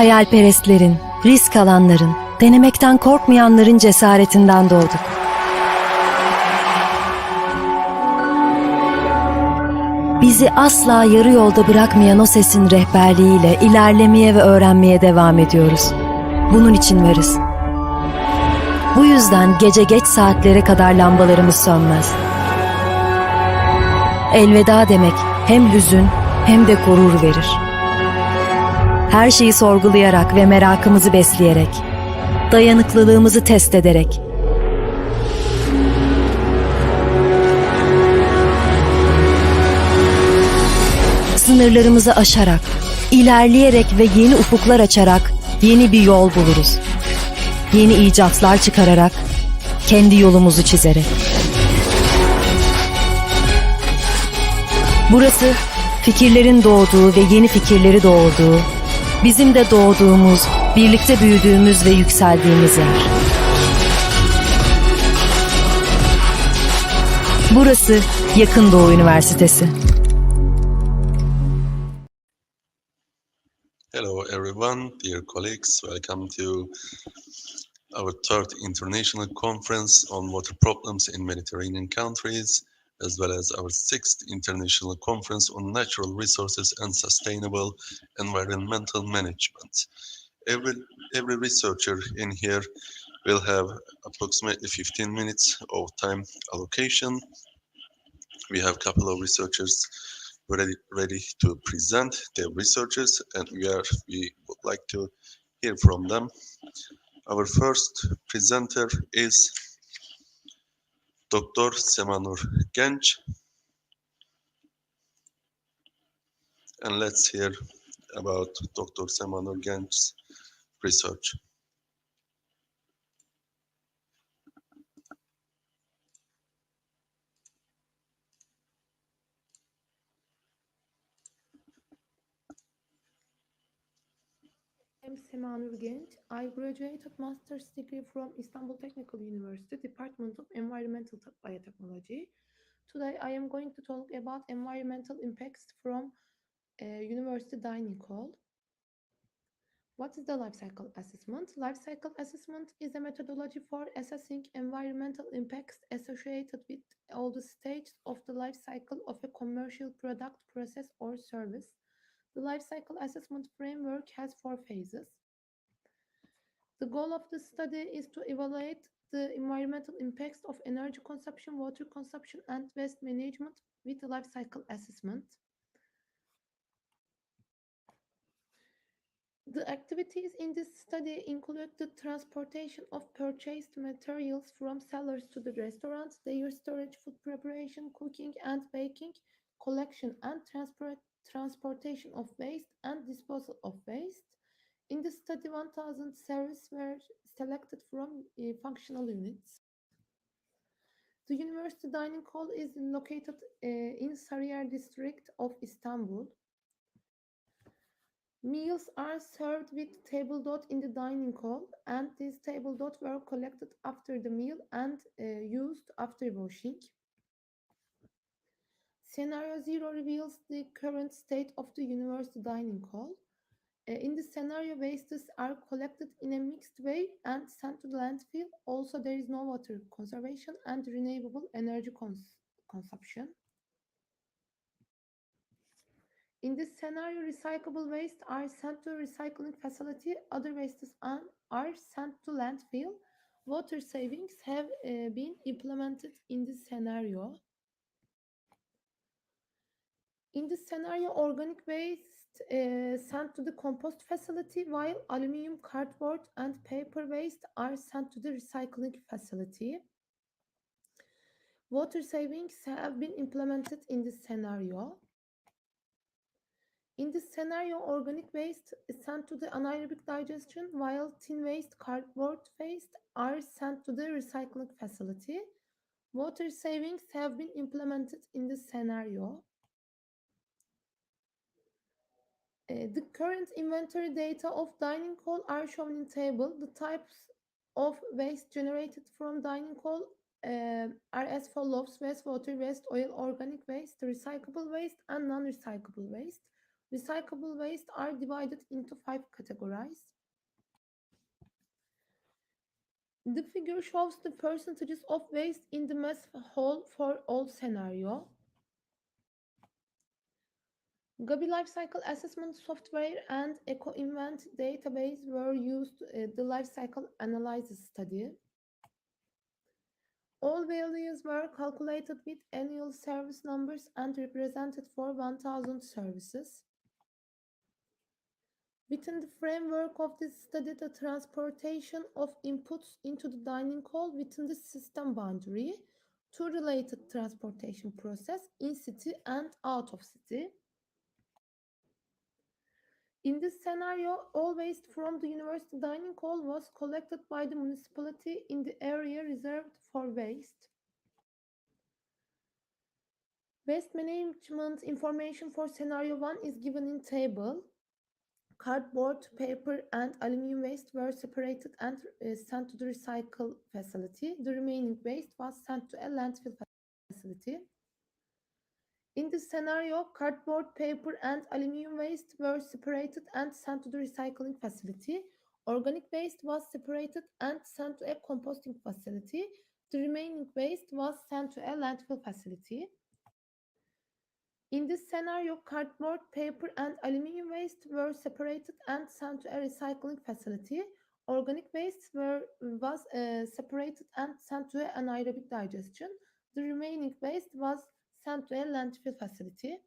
Hayalperestlerin, risk alanların, denemekten korkmayanların cesaretinden doğduk. Bizi asla yarı yolda bırakmayan o sesin rehberliğiyle ilerlemeye ve öğrenmeye devam ediyoruz. Bunun için varız. Bu yüzden gece geç saatlere kadar lambalarımız sönmez. Elveda demek hem hüzün hem de gurur verir. Her şeyi sorgulayarak ve merakımızı besleyerek, dayanıklılığımızı test ederek, sınırlarımızı aşarak, ilerleyerek ve yeni ufuklar açarak yeni bir yol buluruz. Yeni icatlar çıkararak, kendi yolumuzu çizerek. Burası fikirlerin doğduğu ve yeni fikirleri doğurduğu, bizim de doğduğumuz, birlikte büyüdüğümüz ve yükseldiğimiz yer. Burası Yakın Doğu Üniversitesi. Hello everyone, dear colleagues, welcome to our third international conference on water problems in Mediterranean countries, as well as our sixth international conference on natural resources and sustainable environmental management. Every researcher in here will have approximately 15 minutes of time allocation. We have a couple of researchers ready to present their researches, and we would like to hear from them. Our first presenter is Dr. Semanur Genç, and let's hear about Dr. Semanur Genç's research. I'm Semanur Genç. I graduated master's degree from Istanbul Technical University, Department of Environmental Biotechnology. Today I am going to talk about environmental impacts from university dining hall. What is the life cycle assessment? Life cycle assessment is a methodology for assessing environmental impacts associated with all the stages of the life cycle of a commercial product, process, or service. The life cycle assessment framework has 4 phases. The goal of the study is to evaluate the environmental impacts of energy consumption, water consumption, and waste management with the life cycle assessment. The activities in this study include the transportation of purchased materials from sellers to the restaurants, their storage, food preparation, cooking and baking, collection and transportation of waste and disposal of waste. In the study, 1,000 services were selected from functional units. The university dining hall is located in Sarıyer district of Istanbul. Meals are served with table d'hôte in the dining hall, and these table d'hôte were collected after the meal and used after washing. Scenario 0 reveals the current state of the university dining hall. In the scenario, wastes are collected in a mixed way and sent to the landfill. Also, there is no water conservation and renewable energy consumption. In this scenario, recyclable waste are sent to a recycling facility. Other wastes are sent to landfill. Water savings have been implemented in this scenario. In this scenario, organic waste sent to the compost facility, while aluminum, cardboard, and paper waste are sent to the recycling facility. Water savings have been implemented in this scenario. In this scenario, organic waste is sent to the anaerobic digestion, while tin waste, cardboard waste are sent to the recycling facility. Water savings have been implemented in this scenario. The current inventory data of dining hall are shown in table. The types of waste generated from dining hall are as follows: wastewater, waste oil, organic waste, recyclable waste, and non-recyclable waste. Recyclable waste are divided into 5 categories. The figure shows the percentages of waste in the mass whole for all scenario. Gabi Lifecycle Assessment Software and EcoInvent database were used the lifecycle analysis study. All values were calculated with annual service numbers and represented for 1,000 services. Within the framework of this study, the transportation of inputs into the dining hall within the system boundary, two related transportation process in city and out of city. In this scenario, all waste from the university dining hall was collected by the municipality in the area reserved for waste. Waste management information for scenario 1 is given in table. Cardboard, paper, and aluminum waste were separated and sent to the recycle facility. The remaining waste was sent to a landfill facility. In this scenario, cardboard, paper, and aluminum waste were separated and sent to the recycling facility. Organic waste was separated and sent to a composting facility. The remaining waste was sent to a landfill facility. In this scenario, cardboard, paper, and aluminum waste were separated and sent to a recycling facility. Organic waste was separated and sent to an anaerobic digestion. The remaining waste was sent to a landfill facility.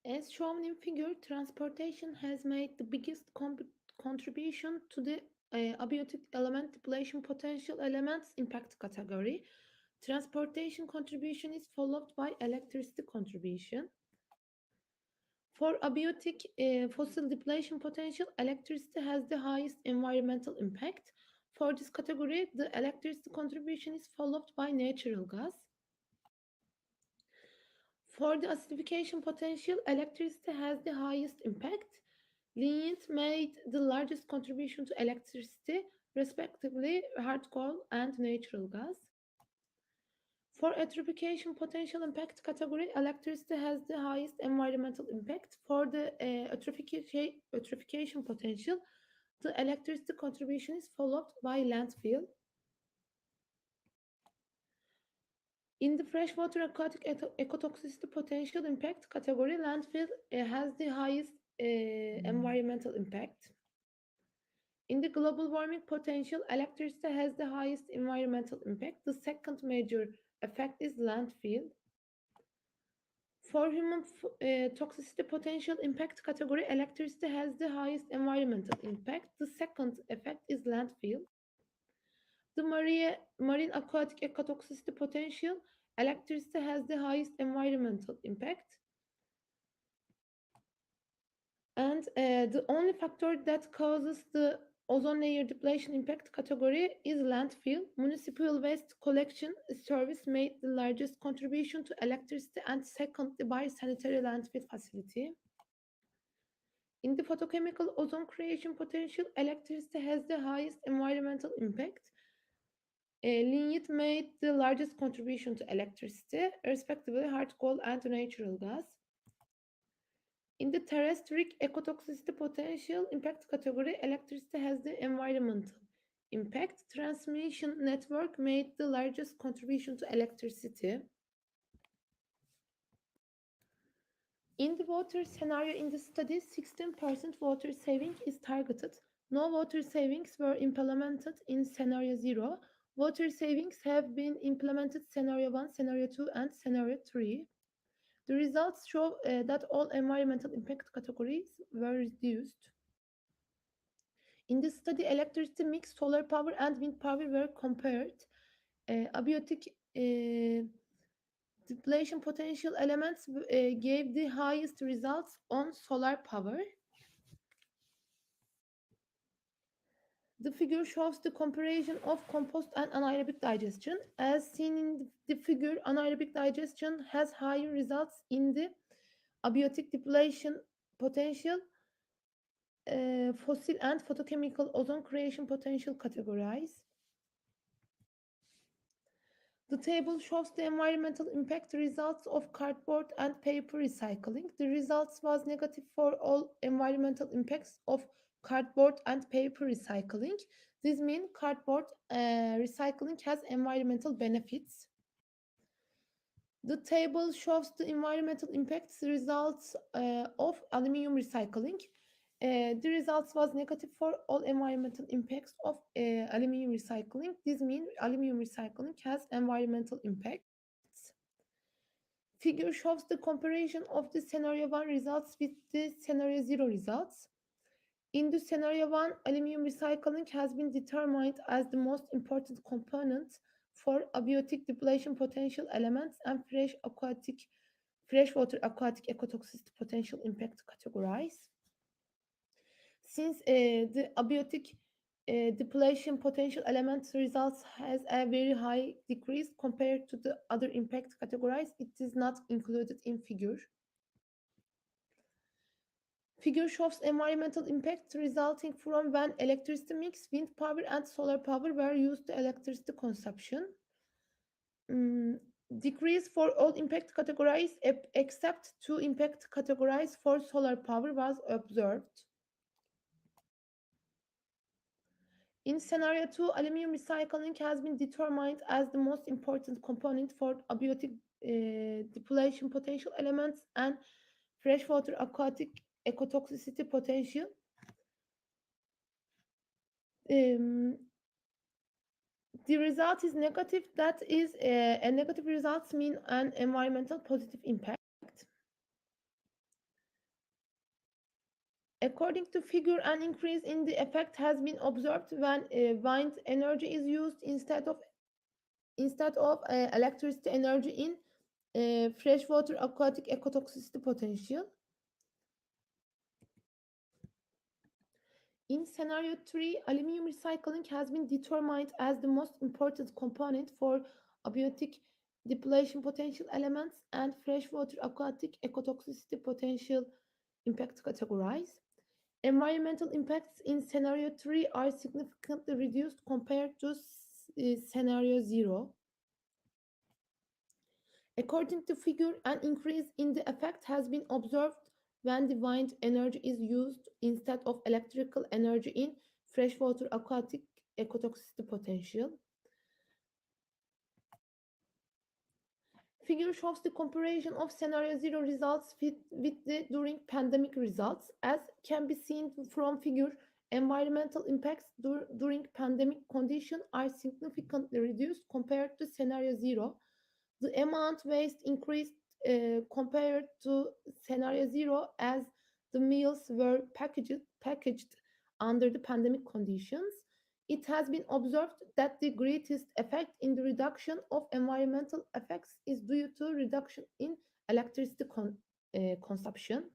As shown in figure, transportation has made the biggest contribution to the abiotic element depletion potential elements impact category. Transportation contribution is followed by electricity contribution. For abiotic fossil depletion potential, electricity has the highest environmental impact. For this category, the electricity contribution is followed by natural gas. For the acidification potential, electricity has the highest impact. Lignite made the largest contribution to electricity, respectively hard coal and natural gas. For eutrophication potential impact category, electricity has the highest environmental impact. For the eutrophication potential, the electricity contribution is followed by landfill. In the freshwater aquatic ecotoxicity potential impact category, landfill has the highest environmental impact. In the global warming potential, electricity has the highest environmental impact. The second major effect is landfill. For human toxicity potential impact category, electricity has the highest environmental impact. The second effect is landfill. The marine aquatic ecotoxicity potential, electricity has the highest environmental impact. And the only factor that causes the ozone layer depletion impact category is landfill. Municipal waste collection service made the largest contribution to electricity and second the biosanitary landfill facility. In the photochemical ozone creation potential, electricity has the highest environmental impact. Lignite made the largest contribution to electricity, respectively hard coal and natural gas. In the terrestric ecotoxicity potential impact category, electricity has the environmental impact. Transmission network made the largest contribution to electricity. In the water scenario in the study, 16% water saving is targeted. No water savings were implemented in scenario 0. Water savings have been implemented scenario 1, scenario 2, and scenario 3. The results show that all environmental impact categories were reduced. In this study, electricity mix, solar power, and wind power were compared. Abiotic depletion potential elements gave the highest results on solar power. The figure shows the comparison of compost and anaerobic digestion. As seen in the figure, anaerobic digestion has higher results in the abiotic depletion potential, fossil and photochemical ozone creation potential categories. The table shows the environmental impact results of cardboard and paper recycling. The results was negative for all environmental impacts of cardboard and paper recycling. This means cardboard recycling has environmental benefits. The table shows the environmental impacts results of aluminum recycling. The results was negative for all environmental impacts of aluminum recycling. This means aluminum recycling has environmental impacts. Figure shows the comparison of the scenario 1 results with the scenario 0 results. In the scenario 1, aluminum recycling has been determined as the most important component for abiotic depletion potential elements and freshwater aquatic ecotoxicity potential impact categorized. Since the abiotic depletion potential elements results has a very high decrease compared to the other impact categories, it is not included in figure. Figure shows environmental impact resulting from when electricity mix, wind power and solar power were used to electricity consumption. Decrease for all impact categories except 2 impact categories for solar power was observed. In scenario 2, aluminum recycling has been determined as the most important component for abiotic depletion potential elements and freshwater aquatic ecotoxicity potential. The result is negative. That is, a negative results mean an environmental positive impact. According to figure, an increase in the effect has been observed when wind energy is used instead of electricity energy in freshwater aquatic ecotoxicity potential. In scenario 3, aluminum recycling has been determined as the most important component for abiotic depletion potential elements and freshwater aquatic ecotoxicity potential impact categorized. Environmental impacts in scenario 3 are significantly reduced compared to scenario 0. According to figure, an increase in the effect has been observed when the wind energy is used instead of electrical energy in freshwater aquatic ecotoxicity potential. Figure shows the comparison of scenario 0 results with the during pandemic results. As can be seen from figure, environmental impacts during pandemic condition are significantly reduced compared to scenario 0. The amount waste increased compared to scenario 0 as the meals were packaged under the pandemic conditions. It has been observed that the greatest effect in the reduction of environmental effects is due to reduction in electricity consumption.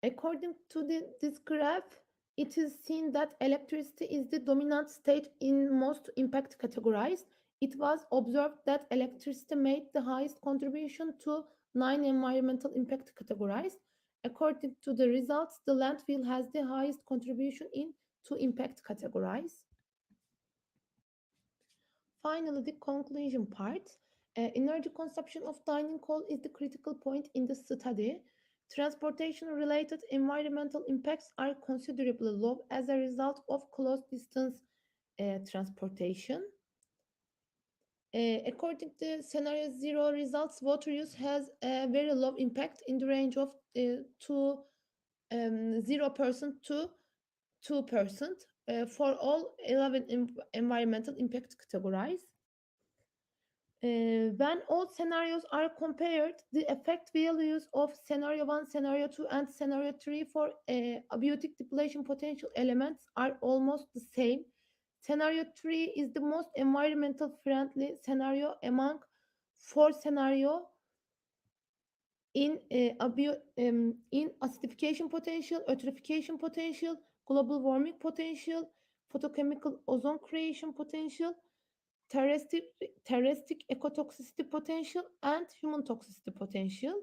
According to this graph, it is seen that electricity is the dominant state in most impact categories. It was observed that electricity made the highest contribution to 9 environmental impact categories. According to the results, the landfill has the highest contribution in 2 impact categories. Finally, the conclusion part. Energy consumption of dining coal is the critical point in the study. Transportation-related environmental impacts are considerably low as a result of close distance transportation. According to scenario 0 results, water use has a very low impact in the range of 0% to 2% for all 11 environmental impact categories. When all scenarios are compared, the effect values of scenario 1, scenario 2, and scenario 3 for abiotic depletion potential elements are almost the same. Scenario 3 is the most environmental friendly scenario among 4 scenarios in acidification potential, eutrophication potential, global warming potential, photochemical ozone creation potential, terrestric ecotoxicity potential, and human toxicity potential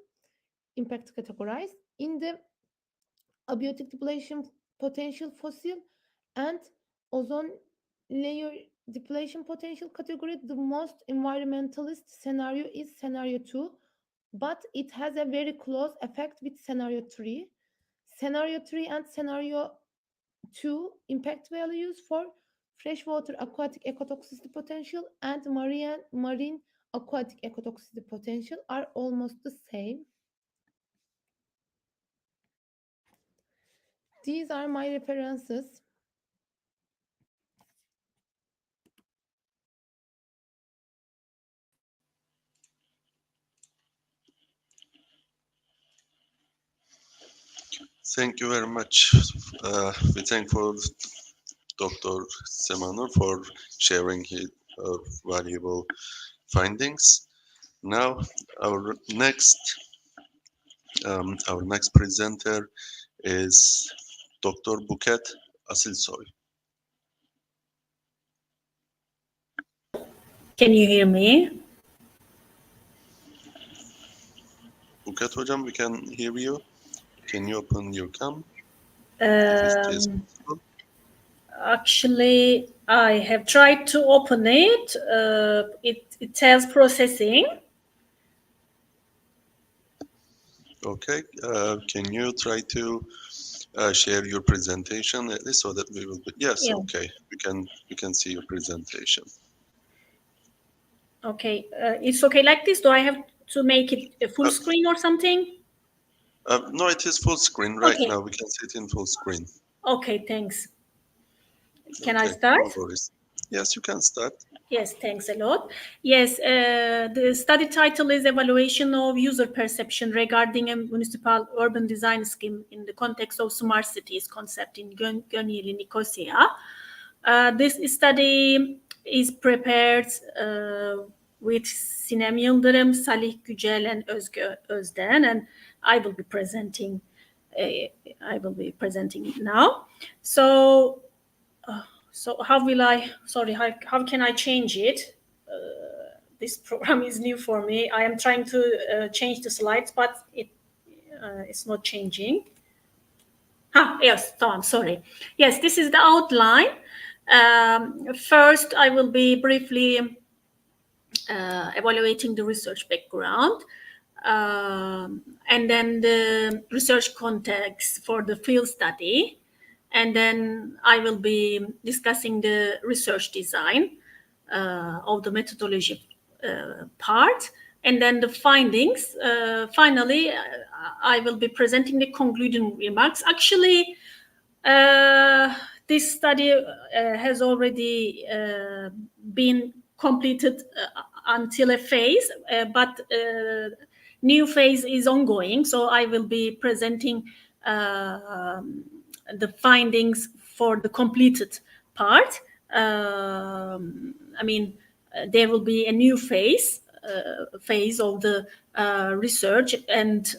impact categorized. In the abiotic depletion potential fossil and ozone layer Depletion potential category, the most environmentalist scenario is scenario 2, but it has a very close effect with scenario 3. Scenario 3 and scenario 2 impact values for freshwater aquatic ecotoxicity potential and marine aquatic ecotoxicity potential are almost the same. These are my references. Thank you very much. We thank for Dr. Semanur for sharing his valuable findings. Now, our next presenter is Dr. Buket Asilsoy. Can you hear me? Buket Hocam, we can hear you. Can you open your cam? If it is possible. Actually, I have tried to open it. It says processing. Okay. Can you try to share your presentation at least so that we will be, yes, Yeah. okay. We can see your presentation. Okay, it's okay like this. Do I have to make it a full screen or something? No, it is full screen right Okay. now. We can see it in full screen. Okay, thanks. Can I Okay, start? no worries. Yes, you can start. Yes, thanks a lot. Yes, the study title is Evaluation of User Perception Regarding a Municipal Urban Design Scheme in the Context of Smart Cities concept in Gönyeli, Nicosia. This study is prepared with Sinem Yıldırım, Salih Gücel, and Özge Özden, and I will be presenting. Now. So how can I change it? This program is new for me. I am trying to change the slides, but it's not changing. Yes, Tom, sorry. Yes, this is the outline. First, I will be briefly evaluating the research background, and then the research context for the field study. And then I will be discussing the research design of the methodology part, and then the findings. Finally, I will be presenting the concluding remarks. Actually, this study has already been completed until a phase, but new phase is ongoing. So I will be presenting the findings for the completed part. There will be a new phase of the research, and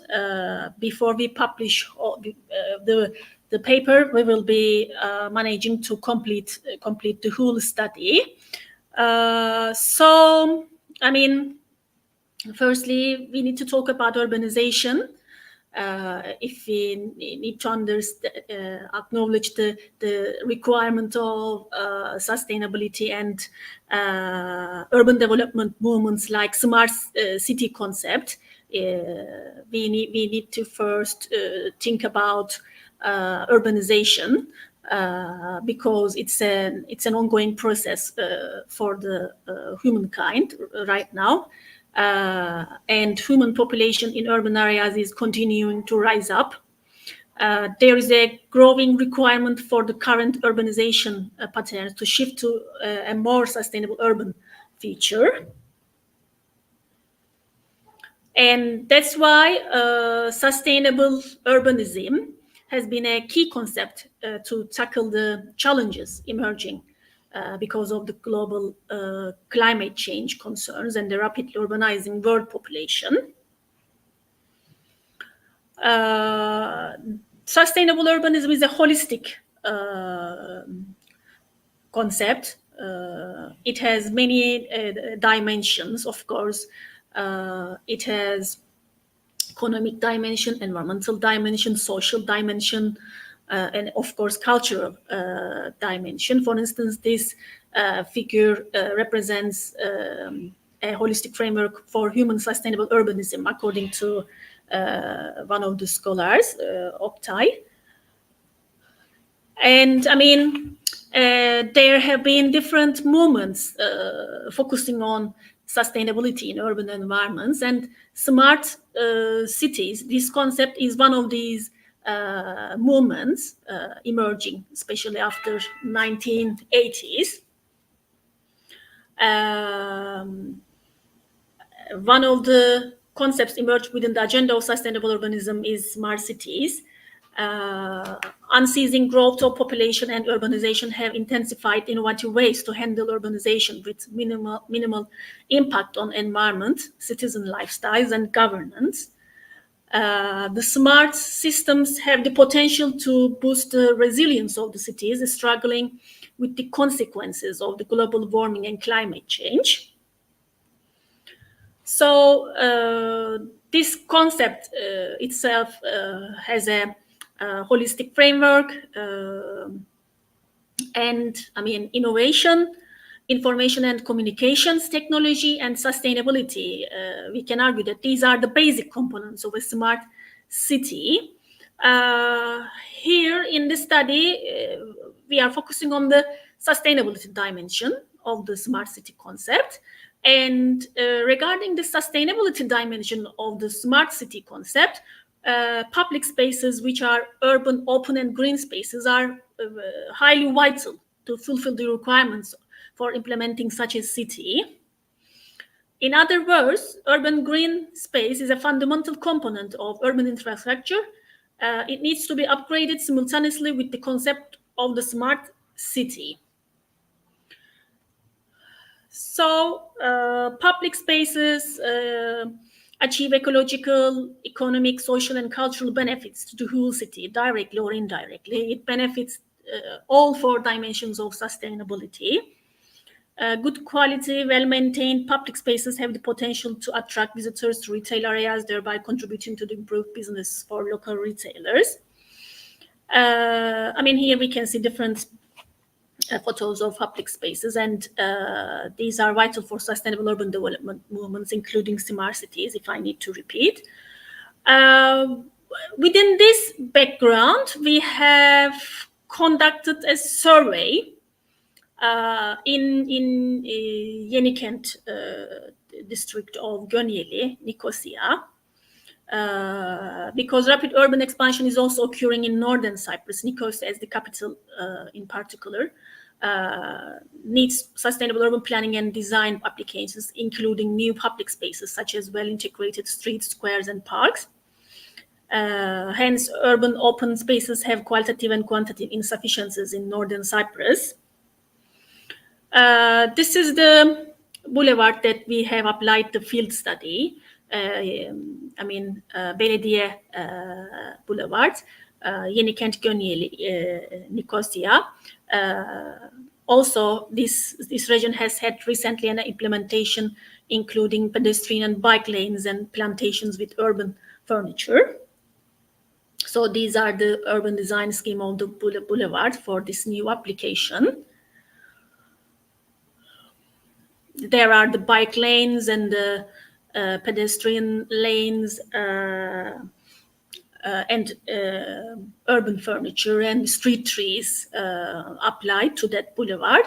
before we publish the paper, we will be managing to complete the whole study. Firstly, we need to talk about urbanization. If we need to acknowledge the requirement of sustainability and urban development movements like smart city concept, we need to first think about urbanization, because it's an ongoing process for the humankind right now. And human population in urban areas is continuing to rise up. There is a growing requirement for the current urbanization patterns to shift to a more sustainable urban feature. And that's why sustainable urbanism has been a key concept to tackle the challenges emerging because of the global climate change concerns and the rapidly urbanizing world population. Sustainable urbanism is a holistic concept. It has many dimensions, of course. It has economic dimension, environmental dimension, social dimension, and of course cultural dimension. For instance, this figure represents a holistic framework for human sustainable urbanism, according to one of the scholars, Oktay. And I mean, there have been different movements focusing on sustainability in urban environments, and smart cities, this concept is one of these movements emerging, especially after 1980s. One of the concepts emerged within the agenda of sustainable urbanism is smart cities. Unceasing growth of population and urbanization have intensified innovative ways to handle urbanization with minimal impact on environment, citizen lifestyles, and governance. The smart systems have the potential to boost the resilience of the cities struggling with the consequences of the global warming and climate change. So this concept itself has a holistic framework, and I mean innovation, information and communications technology, and sustainability. We can argue that these are the basic components of a smart city. Here in this study, we are focusing on the sustainability dimension of the smart city concept. And regarding the sustainability dimension of the smart city concept, public spaces, which are urban, open, and green spaces, are highly vital to fulfill the requirements for implementing such a city. In other words, urban green space is a fundamental component of urban infrastructure. It needs to be upgraded simultaneously with the concept of the smart city. So public spaces achieve ecological, economic, social, and cultural benefits to the whole city, directly or indirectly. It benefits all four dimensions of sustainability. Good quality, well-maintained public spaces have the potential to attract visitors to retail areas, thereby contributing to the improved business for local retailers. I mean, here we can see different photos of public spaces, and these are vital for sustainable urban development movements, including smart cities, if I need to repeat. Within this background, we have conducted a survey in Yenikent district of Gönyeli, Nicosia, because rapid urban expansion is also occurring in northern Cyprus. Nicosia, as the capital in particular, needs sustainable urban planning and design applications, including new public spaces such as well-integrated streets, squares, and parks. Hence, urban open spaces have qualitative and quantitative insufficiencies in northern Cyprus. This is the boulevard that we have applied the field study. I mean, Belediye Boulevard, Yenikent Gönyeli, Nicosia. Also, this region has had recently an implementation including pedestrian and bike lanes and plantations with urban furniture. So these are the urban design scheme of the boulevard for this new application. There are the bike lanes and the pedestrian lanes and urban furniture and street trees applied to that boulevard.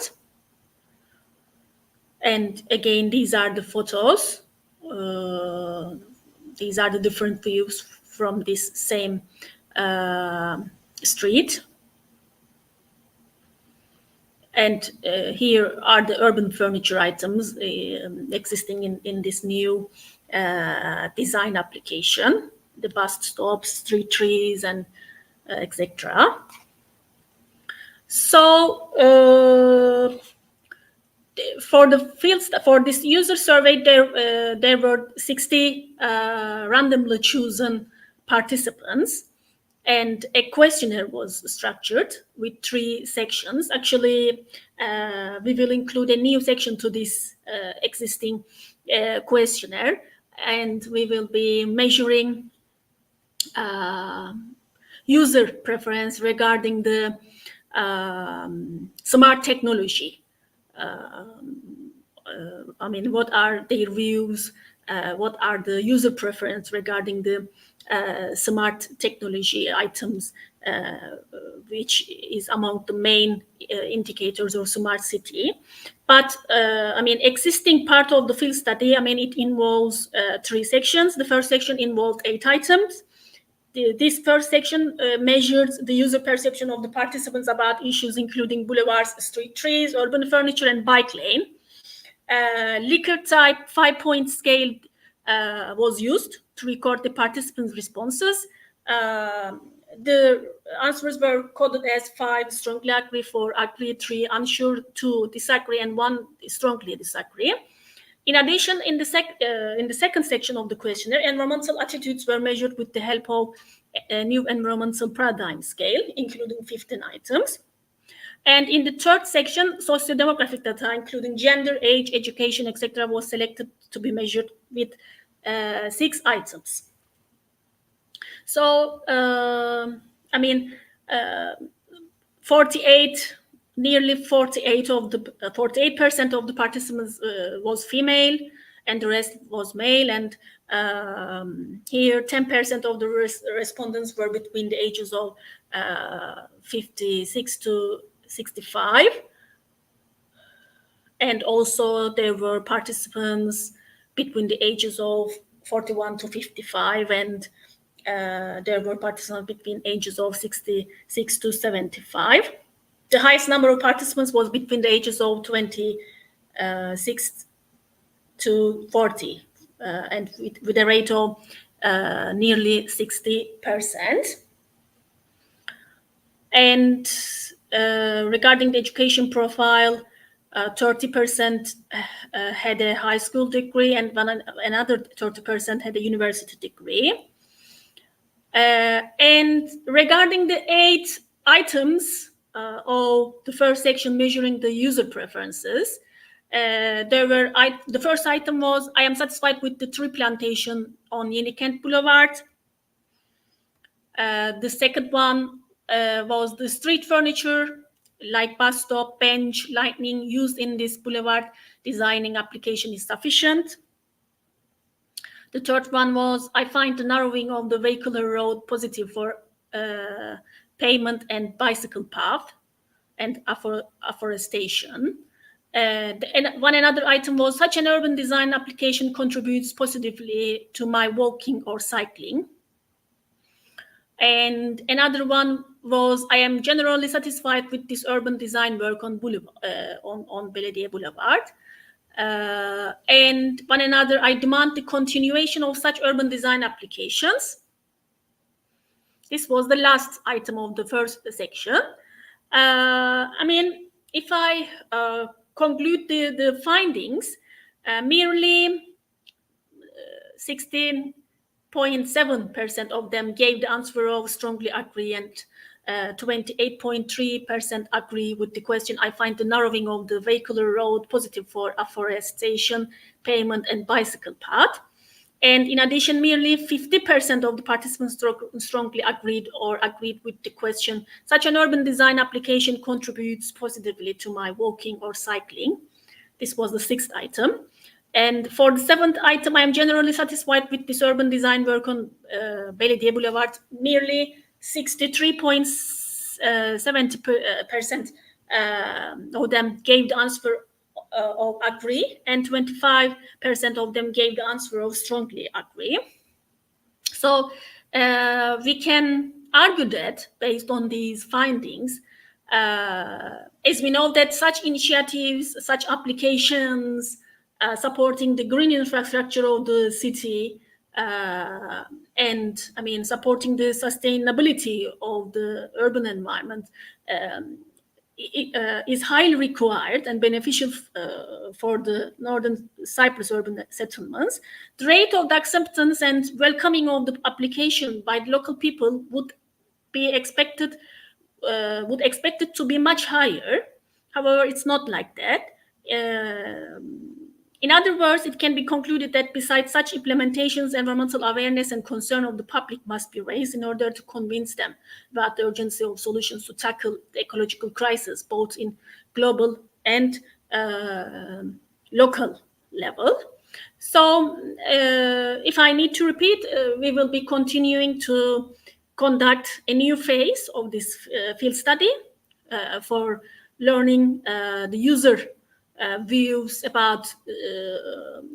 And again, these are the photos. These are the different views from this same street. And here are the urban furniture items existing in this new design application, the bus stops, street trees, and etc. So for the fields, for this user survey, there were 60 randomly chosen participants, and a questionnaire was structured with 3 sections. Actually, we will include a new section to this existing questionnaire, and we will be measuring user preference regarding the smart technology. I mean, what are their views? What are the user preference regarding the smart technology items, which is among the main indicators of smart city. But I mean, existing part of the field study, I mean, it involves 3 sections. The first section involved 8 items. This first section measured the user perception of the participants about issues including boulevards, street trees, urban furniture, and bike lane. Likert type 5-point scale was used to record the participants' responses. The answers were coded as 5 strongly agree, 4 agree, 3 unsure, 2 disagree, and 1 strongly disagree. In addition, in the second section of the questionnaire, environmental attitudes were measured with the help of a new environmental paradigm scale, including 15 items. And in the third section, socio-demographic data, including gender, age, education, etc., was selected to be measured with 6 items. So, I mean, 48% of the participants was female, and the rest was male. And here, 10% of the respondents were between the ages of 56 to 65. And also there were participants between the ages of 41 to 55, and there were participants between ages of 66 to 75. The highest number of participants was between the ages of 26 to 40, and with a rate of nearly 60%. And regarding the education profile, 30% had a high school degree, and another 30% had a university degree. And regarding the 8 items of the first section measuring the user preferences, the first item was, I am satisfied with the tree plantation on Yenikent Boulevard. The second one was the street furniture, like bus stop, bench, lighting used in this boulevard designing application is sufficient. The third one was, I find the narrowing of the vehicular road positive for pavement and bicycle path and afforestation. And another item was, such an urban design application contributes positively to my walking or cycling. And another one was, I am generally satisfied with this urban design work on Belediye Boulevard. And one another, I demand the continuation of such urban design applications. This was the last item of the first section. I mean, if I conclude the findings, merely 16.7% of them gave the answer of strongly agree, and 28.3% agree with the question, I find the narrowing of the vehicular road positive for afforestation, pavement, and bicycle path. And in addition, merely 50% of the participants strongly agreed with the question, such an urban design application contributes positively to my walking or cycling. This was the 6th item. And for the 7th item, I am generally satisfied with this urban design work on Belediye Boulevard. Nearly 63.70% of them gave the answer of agree, and 25% of them gave the answer of strongly agree. So we can argue that based on these findings, as we know that such initiatives, such applications, supporting the green infrastructure of the city, and I mean supporting the sustainability of the urban environment is highly required and beneficial for the Northern Cyprus urban settlements. The rate of the acceptance and welcoming of the application by the local people would expect it to be much higher. However, it's not like that. In other words, it can be concluded that besides such implementations, environmental awareness and concern of the public must be raised in order to convince them about the urgency of solutions to tackle the ecological crisis, both in global and local level. So, if I need to repeat, we will be continuing to conduct a new phase of this field study for learning the user views about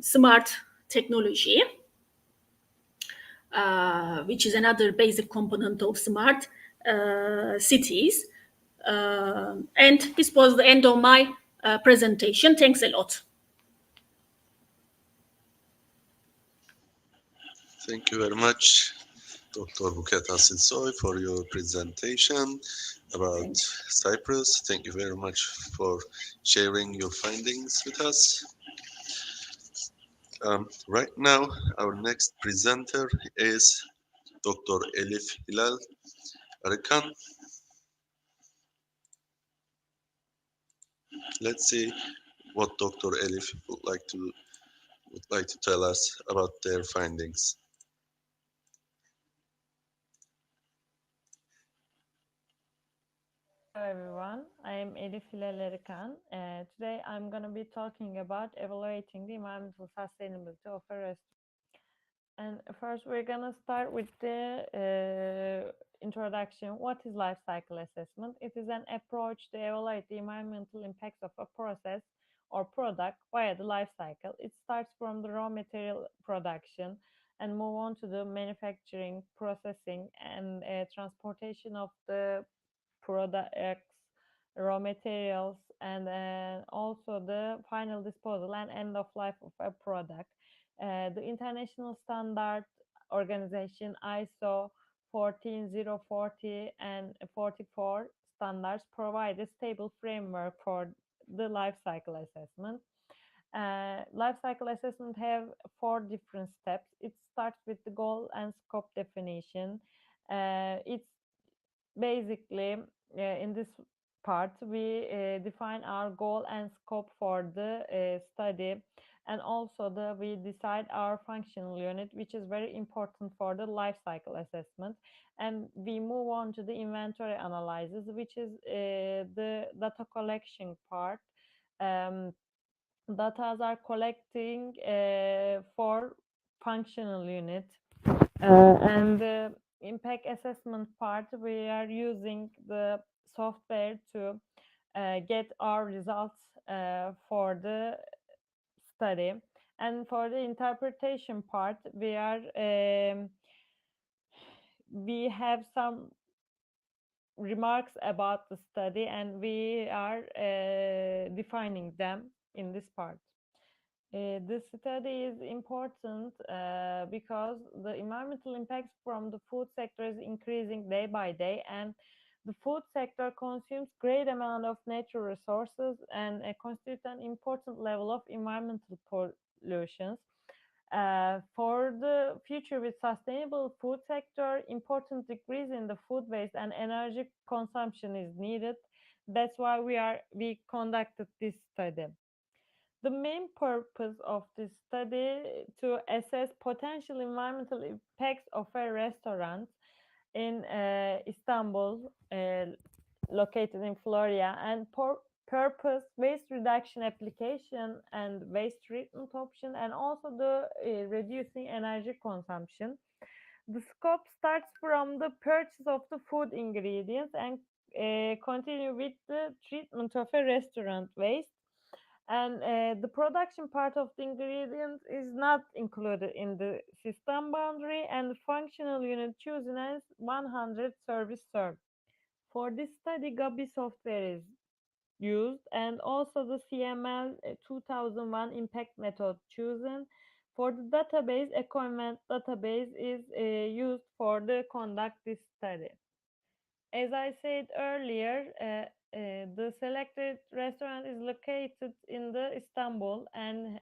smart technology, which is another basic component of smart cities. And this was the end of my presentation. Thanks a lot. Thank you very much, Dr. Buket Asilsoy, for your presentation about Cyprus. Thank you very much for sharing your findings with us. Right now, our next presenter is Dr. Elif Hilal Arıkan. Let's see what Dr. Elif would like to tell us about their findings. Hello everyone, I am Elif Hilal Arıkan. Today I'm going to be talking about evaluating the environmental sustainability of a restaurant. And first we're going to start with the introduction. What is life cycle assessment? It is an approach to evaluate the environmental impacts of a process or product via the life cycle. It starts from the raw material production and move on to the manufacturing, processing, and transportation of the products, raw materials, and also the final disposal and end of life of a product. The international standard organization ISO 14040 and 44 standards provide a stable framework for the life cycle assessment. Life cycle assessment have 4 different steps. It starts with the goal and scope definition. It's basically in this part we define our goal and scope for the study, and also we decide our functional unit, which is very important for the life cycle assessment. And we move on to the inventory analysis, which is the data collection part. Data are collecting for functional unit, and the impact assessment part, we are using the software to get our results for the study. And for the interpretation part, we have some remarks about the study, and we are defining them in this part. This study is important because the environmental impacts from the food sector is increasing day by day, and the food sector consumes great amount of natural resources and constitutes an important level of environmental pollutions. For the future with sustainable food sector, important decrease in the food waste and energy consumption is needed. That's why we conducted this study. The main purpose of this study to assess potential environmental impacts of a restaurant in Istanbul, located in Florida, and purpose waste reduction application and waste treatment option, and also the reducing energy consumption. The scope starts from the purchase of the food ingredients and continue with the treatment of a restaurant waste. And the production part of the ingredients is not included in the system boundary, and the functional unit chosen as 100 service served. For this study, Gabi software is used, and also the CML 2001 impact method chosen. For the database, EcoInvent database is used for the conduct this study. As I said earlier, the selected restaurant is located in the Istanbul and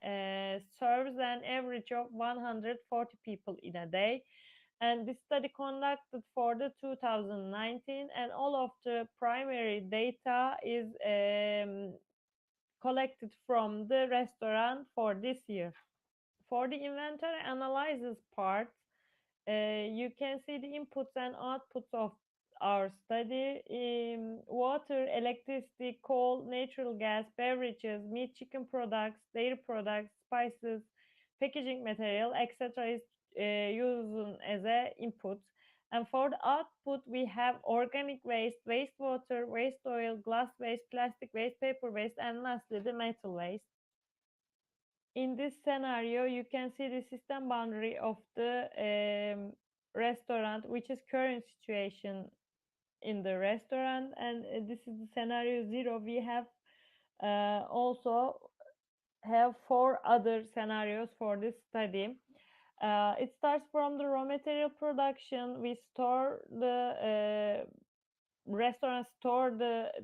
serves an average of 140 people in a day. And this study conducted for the 2019, and all of the primary data is collected from the restaurant for this year. For the inventory analysis part, you can see the inputs and outputs of our study. Water, electricity, coal, natural gas, beverages, meat, chicken products, dairy products, spices, packaging material, etc. is used as a input. And for the output, we have organic waste, wastewater, waste oil, glass waste, plastic waste, paper waste, and lastly, the metal waste. In this scenario, you can see the system boundary of the restaurant, which is current situation in the restaurant, and this is the scenario 0. We have also have 4 other scenarios for this study. It starts from the raw material production. We store the restaurants store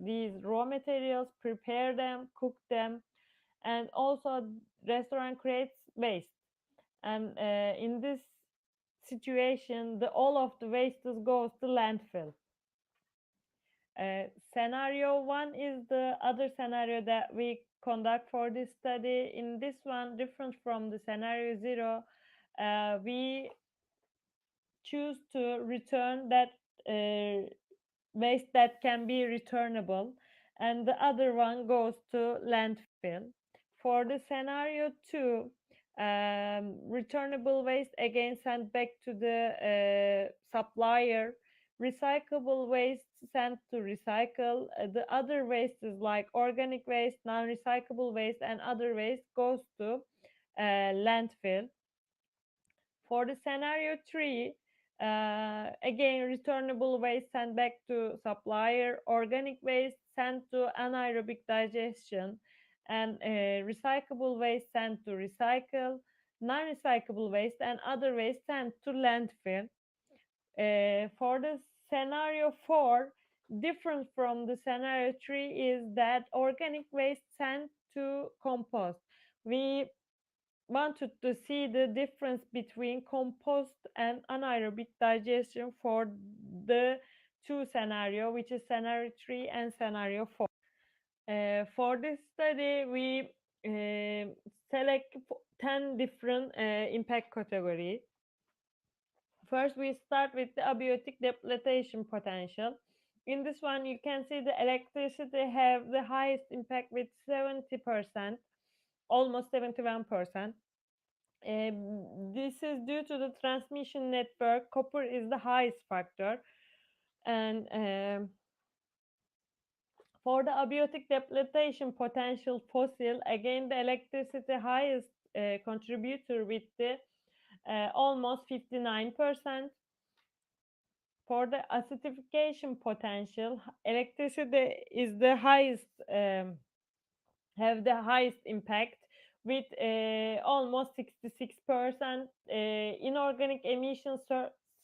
these raw materials, prepare them, cook them, and also restaurant creates waste. And in this situation, all of the waste goes to landfill. Scenario 1 is the other scenario that we conduct for this study. In this one, different from the scenario 0, we choose to return that waste that can be returnable, and the other one goes to landfill. For the scenario 2, returnable waste again sent back to the supplier, recyclable waste sent to recycle. The other waste is like organic waste, non-recyclable waste, and other waste goes to landfill. For the scenario 3, again, returnable waste sent back to supplier, organic waste sent to anaerobic digestion, and recyclable waste sent to recycle, non-recyclable waste and other waste sent to landfill. For the scenario 4, different from the scenario 3 is that organic waste sent to compost. We wanted to see the difference between compost and anaerobic digestion for the 2 scenario, which is scenario 3 and scenario 4. For this study, we select 10 different impact categories. First, we start with the abiotic depletion potential. In this one, you can see the electricity have the highest impact with 70%, almost 71%. This is due to the transmission network. Copper is the highest factor. And for the abiotic depletion potential fossil, again, the electricity highest contributor with the almost 59%. For the acidification potential, electricity is the highest, have the highest impact with almost 66%. Inorganic emissions,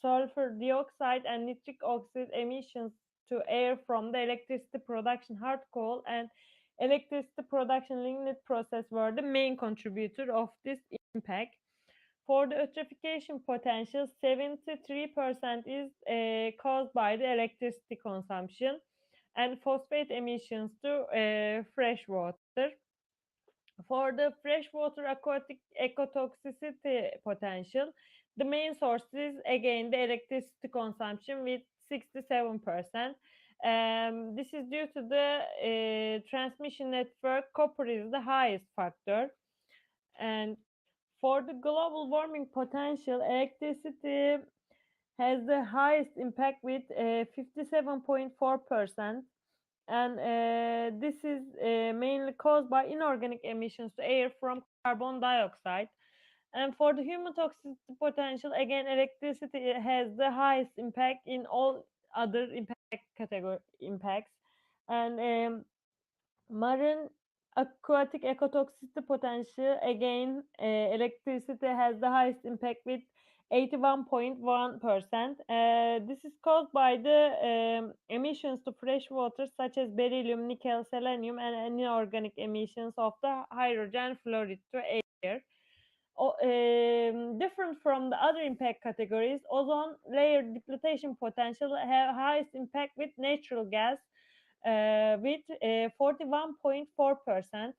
sulfur dioxide and nitric oxide emissions to air from the electricity production hard coal and electricity production lignite process were the main contributor of this impact. For the eutrophication potential, 73% is caused by the electricity consumption and phosphate emissions to fresh water. For the freshwater aquatic ecotoxicity potential, the main source is again the electricity consumption with 67%. This is due to the transmission network. Copper is the highest factor. And for the global warming potential, electricity has the highest impact with 57.4%. And this is mainly caused by inorganic emissions to air from carbon dioxide. And for the human toxicity potential, again, electricity has the highest impact in all other impact category impacts. And marine aquatic ecotoxicity potential, again, electricity has the highest impact with 81.1%. This is caused by the emissions to fresh water such as beryllium, nickel, selenium, and inorganic emissions of the hydrogen fluoride to air. Different from the other impact categories, ozone layer depletion potential have highest impact with natural gas with 41.4%.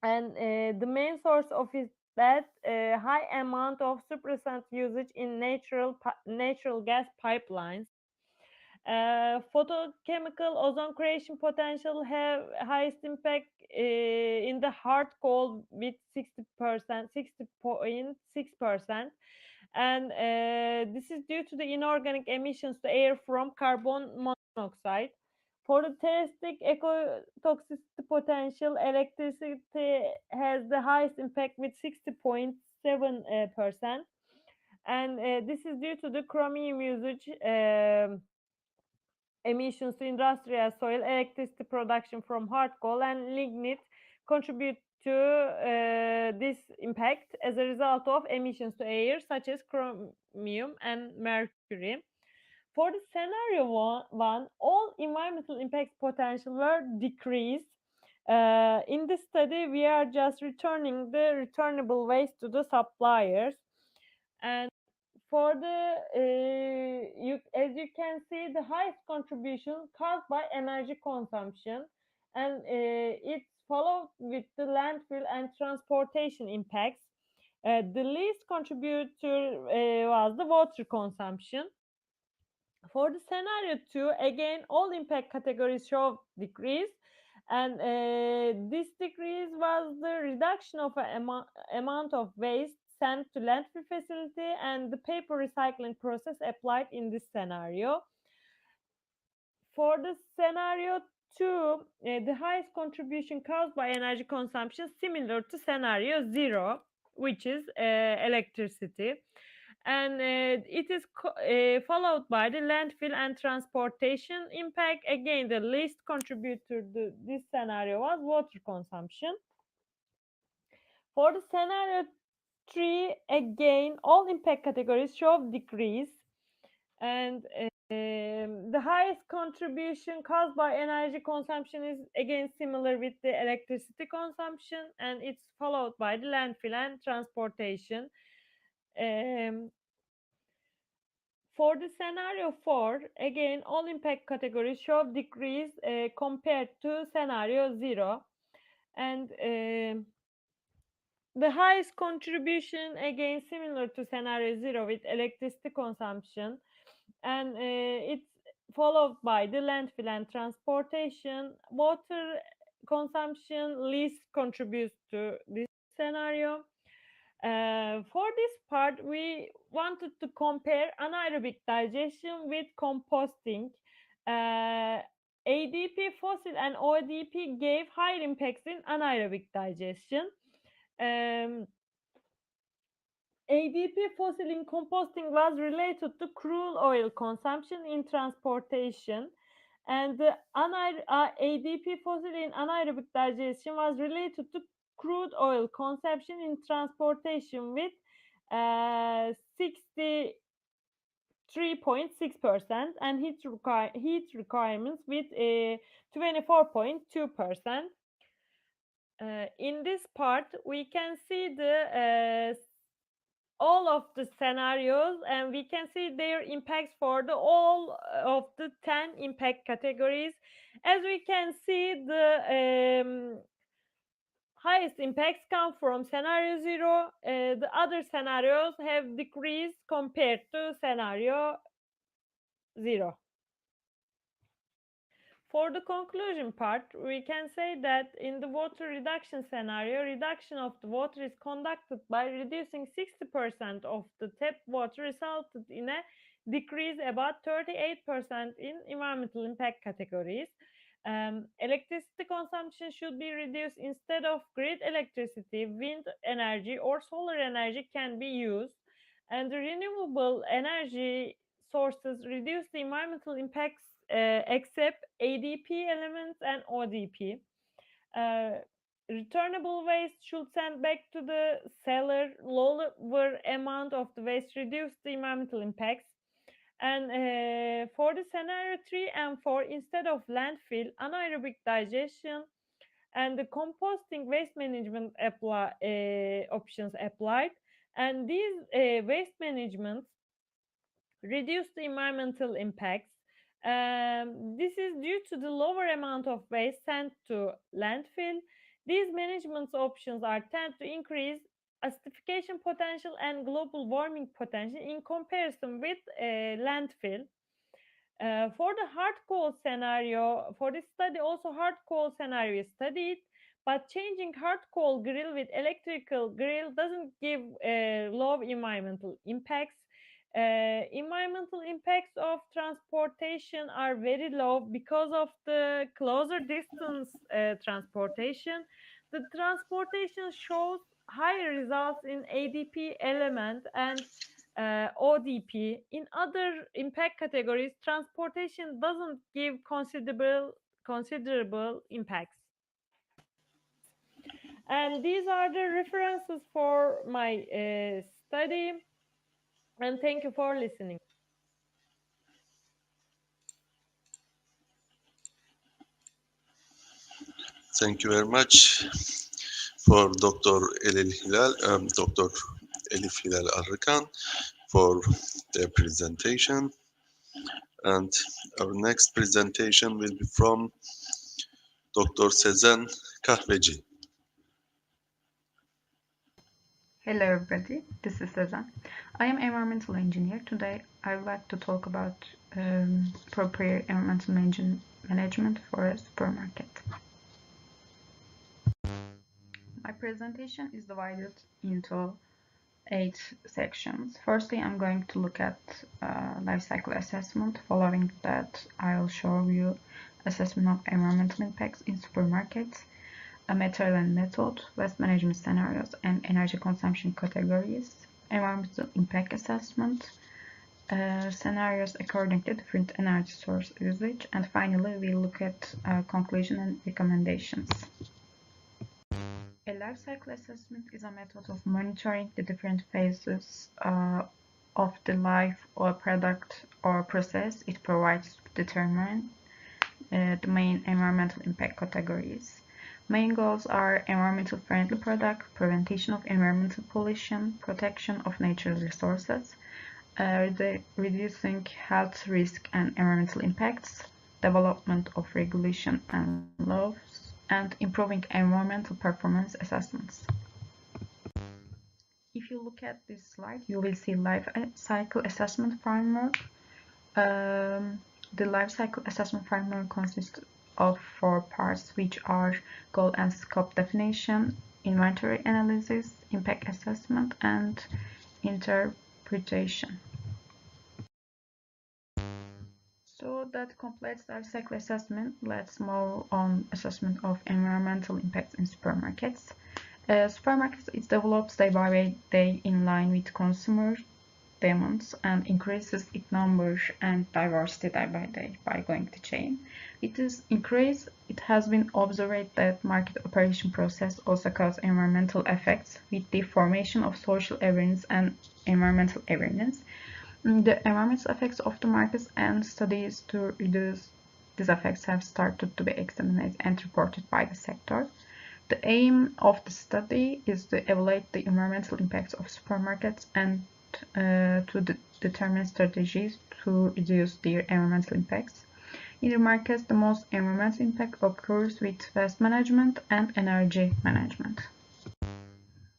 and the main source of is that high amount of suppressant usage in natural gas pipelines. Photochemical ozone creation potential have highest impact in the hard coal with 60%, 60.6%, and this is due to the inorganic emissions to air from carbon monoxide. For the terrestrial ecotoxicity potential, electricity has the highest impact with 60.7%, and this is due to the chromium usage. Emissions to industrial soil, electricity production from hard coal, and lignite contribute to this impact as a result of emissions to air such as chromium and mercury. For the scenario one, all environmental impact potential were decreased. In this study, we are just returning the returnable waste to the suppliers. And for the as you can see, the highest contribution caused by energy consumption, and it's followed with the landfill and transportation impacts. The least contributor was the water consumption. For the scenario 2, again, all impact categories show decrease, and this decrease was the reduction of amount of waste sent to landfill facility and the paper recycling process applied in this scenario. For the scenario 2, the highest contribution caused by energy consumption similar to scenario 0, which is electricity, and it is followed by the landfill and transportation impact. Again, the least contributor to this scenario was water consumption. For the scenario 3, again, all impact categories show decrease, and the highest contribution caused by energy consumption is again similar with the electricity consumption, and it's followed by the landfill and transportation. Um, For the scenario 4, again, all impact categories show decrease compared to scenario 0. And the highest contribution, again, similar to scenario 0 with electricity consumption. And it's followed by the landfill and transportation. Water consumption least contributes to this scenario. For this part, we wanted to compare anaerobic digestion with composting. ADP fossil and ODP gave higher impacts in anaerobic digestion. ADP fossil in composting was related to crude oil consumption in transportation, and the ADP fossil in anaerobic digestion was related to crude oil consumption in transportation with 63.6%, and heat requirements with 24.2%. In this part, we can see the all of the scenarios, and we can see their impacts for the all of the 10 impact categories. As we can see, the highest impacts come from scenario 0. The other scenarios have decreased compared to scenario 0. For the conclusion part, we can say that in the water reduction scenario, reduction of the water is conducted by reducing 60% of the tap water, resulted in a decrease about 38% in environmental impact categories. Electricity consumption should be reduced. Instead of grid electricity, wind energy or solar energy can be used, and the renewable energy sources reduce the environmental impacts except ADP elements and ODP. Returnable waste should send back to the seller. Lower amount of the waste reduce the environmental impacts. And for the scenario 3 and 4, instead of landfill, anaerobic digestion and the composting waste management options applied. And these waste management reduce the environmental impacts. This is due to the lower amount of waste sent to landfill. These management options are tend to increase acidification potential and global warming potential in comparison with landfill. For the hard coal scenario, for this study, also hard coal scenario is studied, but changing hard coal grill with electrical grill doesn't give low environmental impacts. Environmental impacts of transportation are very low because of the closer distance transportation. The transportation shows higher results in ADP element and ODP. In other impact categories, transportation doesn't give considerable impacts. And these are the references for my study. And thank you for listening. Thank you very much for Dr. Dr. Elif Hilal Arkan for their presentation. And our next presentation will be from Dr. Sezen Kahveci. Hello everybody, this is Sezen. I am environmental engineer. Today I would like to talk about appropriate environmental management for a supermarket. My presentation is divided into 8 sections. Firstly, I'm going to look at life cycle assessment. Following that, I'll show you assessment of environmental impacts in supermarkets, a material and method, waste management scenarios, and energy consumption categories, environmental impact assessment, scenarios according to different energy source usage, and finally we'll look at conclusion and recommendations. A life cycle assessment is a method of monitoring the different phases of the life or product or process it provides to determine the main environmental impact categories. Main goals are environmental friendly product, prevention of environmental pollution, protection of natural resources, reducing health risk and environmental impacts, development of regulation and laws, and improving environmental performance assessments. If you look at this slide, you will see life cycle assessment framework. The life cycle assessment framework consists of 4 parts, which are goal and scope definition, inventory analysis, impact assessment, and interpretation. So that completes life cycle assessment. Let's move on assessment of environmental impacts in supermarkets. Supermarkets is developed day by day in line with consumer demands and increases its number and diversity day by day by going to chain. It is increased. It has been observed that market operation process also cause environmental effects with the formation of social awareness and environmental awareness. The environmental effects of the markets and studies to reduce these effects have started to be examined and reported by the sector. The aim of the study is to evaluate the environmental impacts of supermarkets and to determine strategies to reduce their environmental impacts. In the markets, the most environmental impact occurs with waste management and energy management.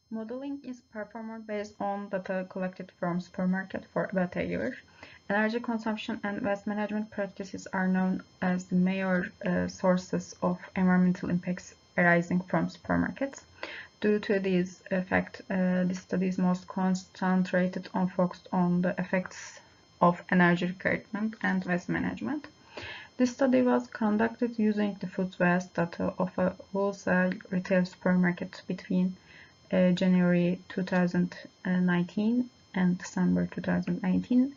Modeling is performed based on data collected from supermarket for about a year. Energy consumption and waste management practices are known as the major sources of environmental impacts arising from supermarkets. Due to this effect, the study is most concentrated on focused on the effects of energy requirement and waste management. This study was conducted using the food waste data of a wholesale retail supermarket between January 2019 and December 2019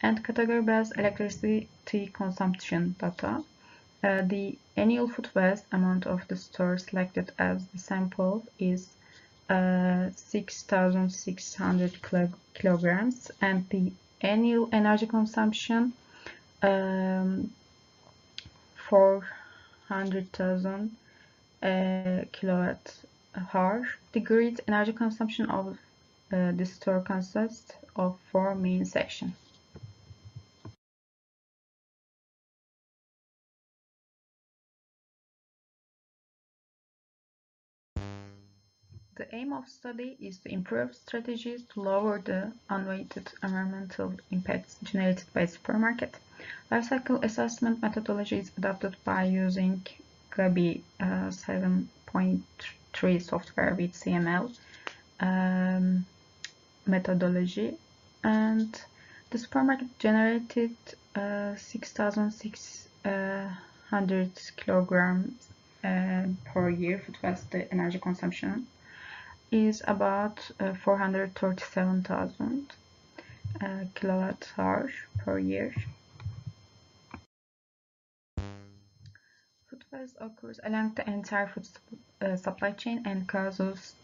and category-based electricity consumption data. The annual food waste amount of the store selected as the sample is 6,600 kilograms and the annual energy consumption 400,000 kilowatt hour. The grid energy consumption of the store consists of 4 main sections. The aim of study is to improve strategies to lower the unweighted environmental impacts generated by supermarket. Life cycle assessment methodology is adopted by using GABI 7.3 software with CML methodology, and the supermarket generated 6,600 kilograms per year food waste. The energy consumption is about 437,000 kilowatt hours per year. Food waste occurs along the entire food supply chain and causes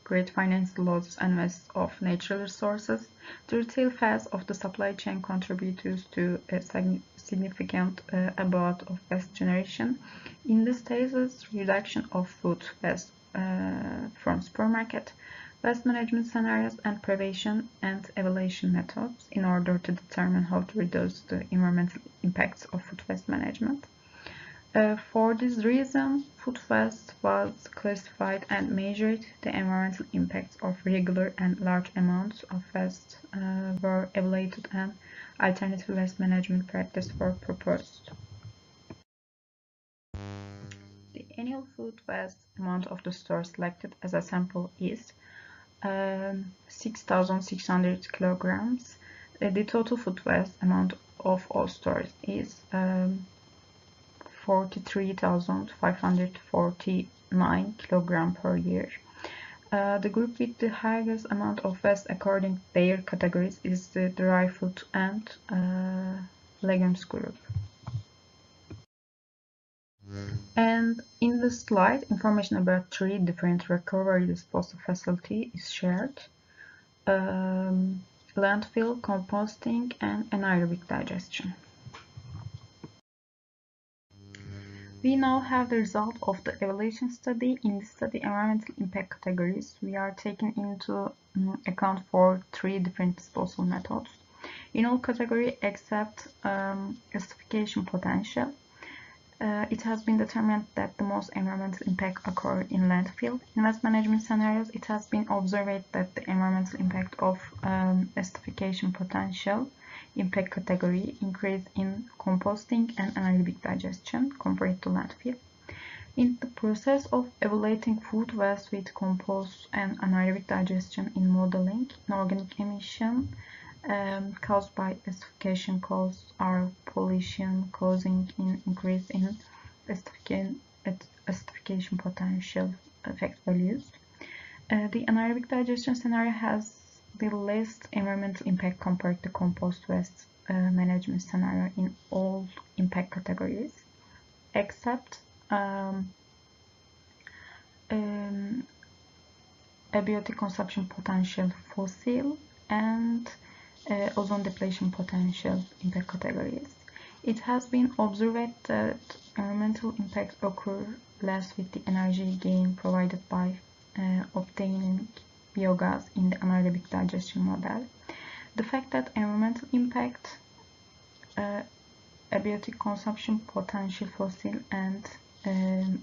great financial losses and waste of natural resources. The retail phase of the supply chain contributes to a significant amount of waste generation. In this stages, reduction of food waste from supermarket, waste management scenarios, and prevention and evaluation methods in order to determine how to reduce the environmental impacts of food waste management. For this reason, food waste was classified and measured. The environmental impacts of regular and large amounts of waste were evaluated, and alternative waste management practices were proposed. The annual food waste amount of the store selected as a sample is 6,600 kilograms. The total food waste amount of all stores is 43,549 kilograms per year. The group with the highest amount of waste according to their categories is the dry food and legumes group. And in this slide, information about 3 different recovery disposal facilities is shared: landfill, composting, and anaerobic digestion. We now have the result of the evaluation study. In the study environmental impact categories, we are taking into account for 3 different disposal methods. In all categories except gasification potential, it has been determined that the most environmental impact occurred in landfill. In waste management scenarios, it has been observed that the environmental impact of gasification potential impact category increased in composting and anaerobic digestion compared to landfill. In the process of evaluating food waste with compost and anaerobic digestion in modeling, inorganic emission caused by gasification cause are pollution, causing an increase in gasification potential effect values. The anaerobic digestion scenario has the least environmental impact compared to compost waste management scenario in all impact categories, except abiotic consumption potential fossil and ozone depletion potential impact categories. It has been observed that environmental impacts occur less with the energy gain provided by obtaining biogas in the anaerobic digestion model. The fact that environmental impact, abiotic consumption potential fossil and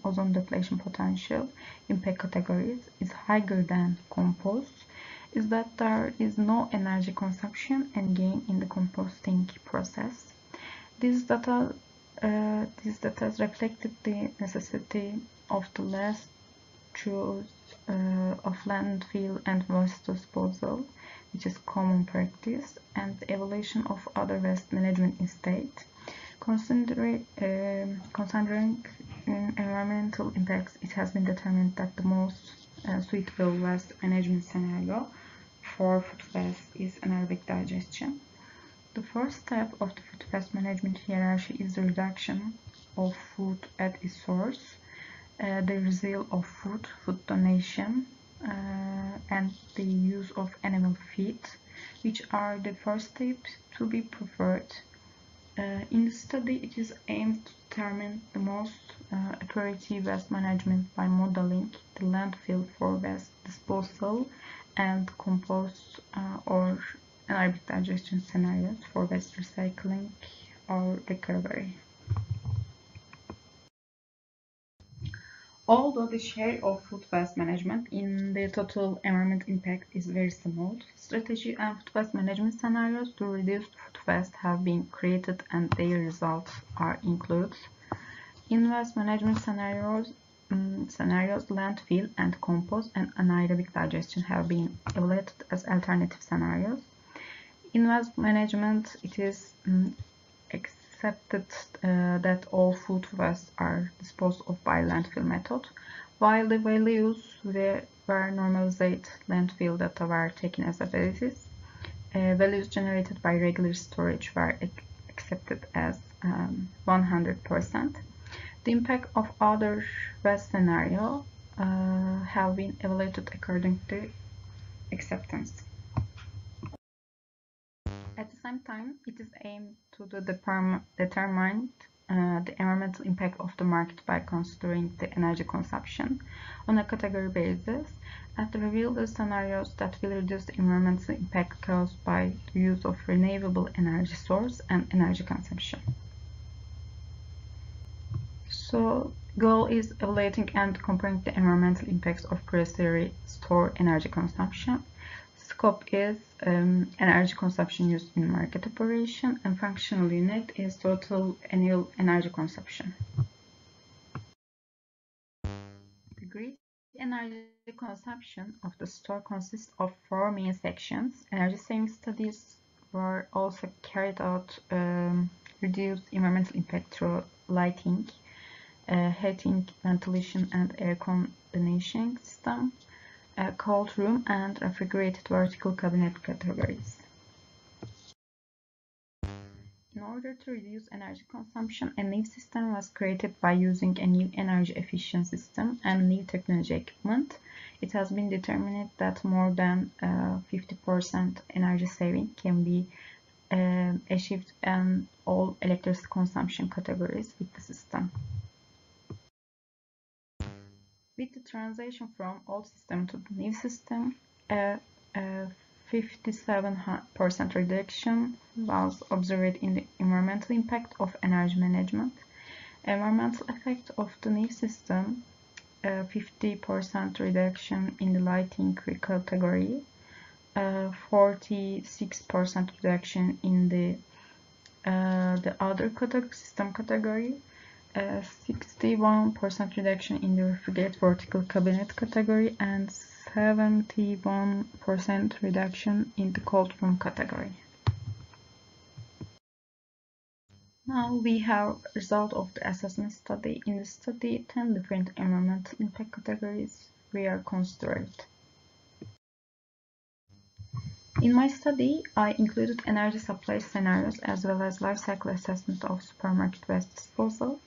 ozone depletion potential impact categories is higher than compost is that there is no energy consumption and gain in the composting process. These data reflected the necessity of the less choice of landfill and waste disposal, which is common practice, and the evaluation of other waste management instead. Considering environmental impacts, it has been determined that the most suitable waste management scenario for food waste is anaerobic digestion. The first step of the food waste management hierarchy is the reduction of food at its source, the resale of food donation, and the use of animal feed, which are the first steps to be preferred. In the study, it is aimed to determine the most operative waste management by modeling the landfill for waste disposal and compost or anaerobic digestion scenarios for waste recycling or recovery. Although the share of food waste management in the total environmental impact is very small, strategy and food waste management scenarios to reduce food waste have been created and their results are included. In waste management scenarios, landfill and compost and anaerobic digestion have been evaluated as alternative scenarios. In waste management, it is accepted that all food waste are disposed of by landfill method, while the values were normalized landfill data were taken as a basis. Values generated by regular storage were accepted as 100%. The impact of other waste scenario have been evaluated according to acceptance. At the same time, it is aimed to determine the environmental impact of the market by considering the energy consumption on a category basis and to reveal the scenarios that will reduce the environmental impact caused by the use of renewable energy source and energy consumption. So, goal is evaluating and comparing the environmental impacts of previously stored energy consumption. Scope is energy consumption used in market operation, and functional unit is total annual energy consumption. The grid energy consumption of the store consists of 4 main sections. Energy saving studies were also carried out reduce environmental impact through lighting, heating, ventilation, and air conditioning system, cold room, and refrigerated vertical cabinet categories. In order to reduce energy consumption, a new system was created by using a new energy efficient system and new technology equipment. It has been determined that more than 50% energy saving can be achieved in all electricity consumption categories with the system. With the transition from old system to the new system, a 57% reduction was observed in the environmental impact of energy management. Environmental effect of the new system, 50% reduction in the lighting category, 46% reduction in the other system category, 61% reduction in the refrigerated vertical cabinet category, and 71% reduction in the cold room category. Now we have result of the assessment study. In the study, 10 different environmental impact categories were considered. In my study, I included energy supply scenarios as well as life cycle assessment of supermarket waste disposal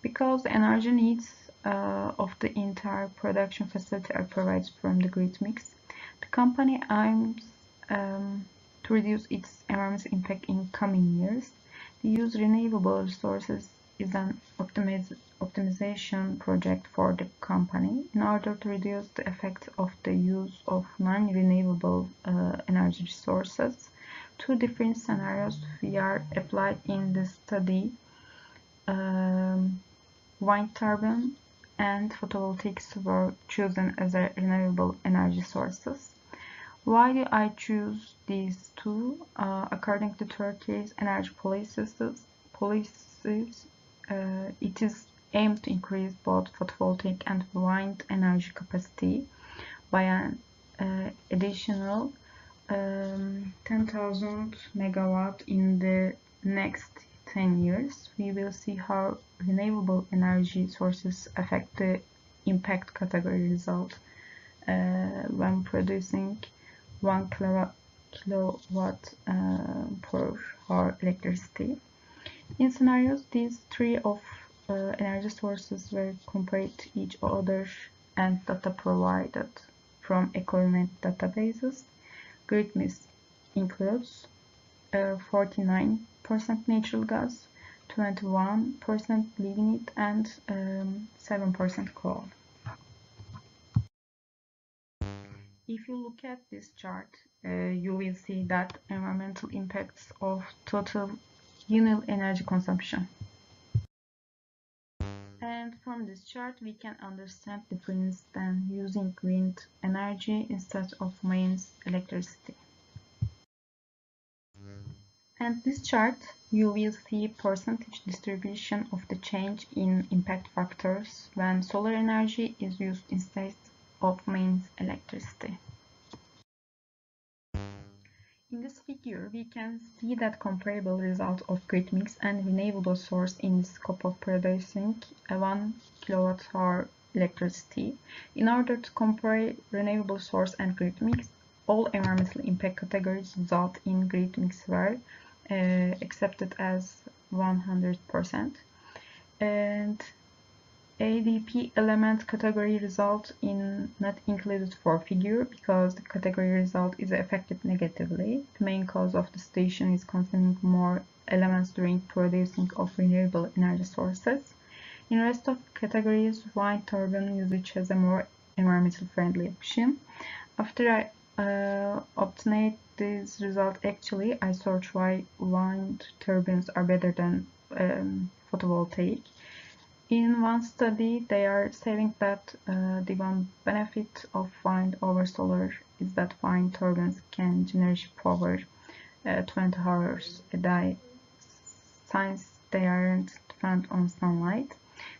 because the energy needs of the entire production facility are provided from the grid mix. The company aims to reduce its environmental impact in coming years. The use renewable resources is an optimization project for the company in order to reduce the effect of the use of non-renewable energy resources. Two different scenarios were applied in the study, wind turbine and photovoltaics were chosen as a renewable energy sources. Why do I choose these two? According to Turkey's energy policies, it is aimed to increase both photovoltaic and wind energy capacity by an additional 10,000 megawatt in the next 10 years. We will see how renewable energy sources affect the impact category result when producing 1 kilowatt per hour electricity. In scenarios, these three of energy sources were compared to each other and data provided from equivalent databases. Grid mix includes 49% natural gas, 21% lignite, and 7% coal. If you look at this chart, you will see that environmental impacts of total unit energy consumption. And And from this chart, we can understand the difference than using wind energy instead of mains electricity. And this chart, you will see percentage distribution of the change in impact factors when solar energy is used instead of mains electricity. In this figure, we can see that comparable result of grid mix and renewable source in the scope of producing a 1 kWh electricity. In order to compare renewable source and grid mix, all environmental impact categories result in grid mix were accepted as 100%. And ADP element category result in not included for figure because the category result is affected negatively. The main cause of the station is consuming more elements during producing of renewable energy sources. In rest of categories, wind turbine usage has a more environmental friendly option. After I obtained this result, actually I searched why wind turbines are better than photovoltaic. In one study, they are saying that the one benefit of wind over solar is that wind turbines can generate power 20 hours a day since they aren't dependent on sunlight.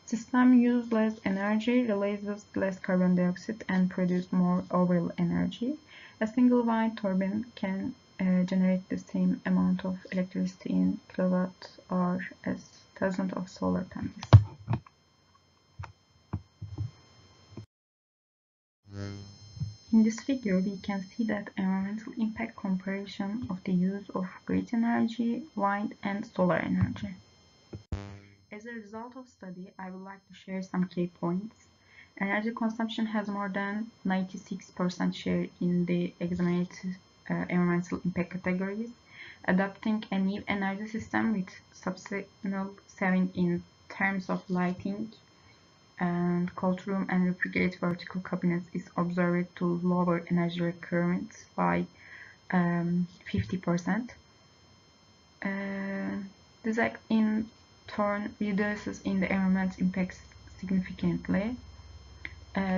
System use less energy, releases less carbon dioxide, and produce more overall energy. A single wind turbine can generate the same amount of electricity in kilowatt hour as thousands of solar panels. In this figure, we can see that environmental impact comparison of the use of grid energy, wind, and solar energy. As a result of study, I would like to share some key points. Energy consumption has more than 96% share in the examined environmental impact categories. Adopting a new energy system with substantial saving in terms of lighting and cold room and refrigerated vertical cabinets is observed to lower energy requirements by 50%. This act in turn reduces in the environmental impacts significantly.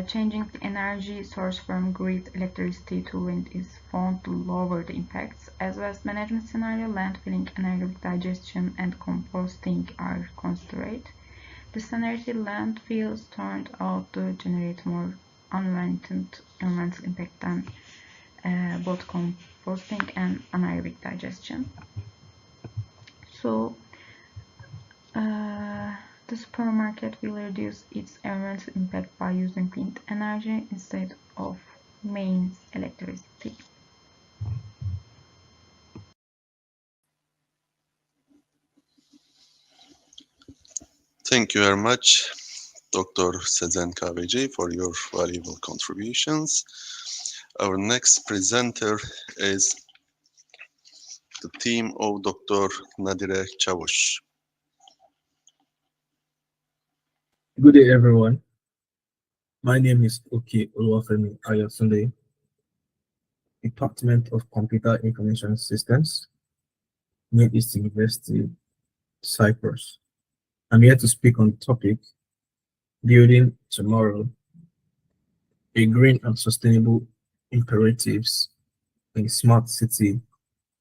Changing the energy source from grid electricity to wind is found to lower the impacts. As waste management scenario, landfilling, anaerobic digestion, and composting are considered. The scenario landfills turned out to generate more unwanted environmental impact than both composting and anaerobic digestion. So the supermarket will reduce its environmental impact by using wind energy instead of mains electricity. Thank you very much, Dr. Sezen Kahveci, for your valuable contributions. Our next presenter is the team of Dr. Nadire Çavuş. Good day, everyone. My name is Oki Oluwafemi Ayotunde, Department of Computer Information Systems, New East University, Cyprus. I'm here to speak on the topic, Building Tomorrow, a Green and Sustainable Imperatives in Smart City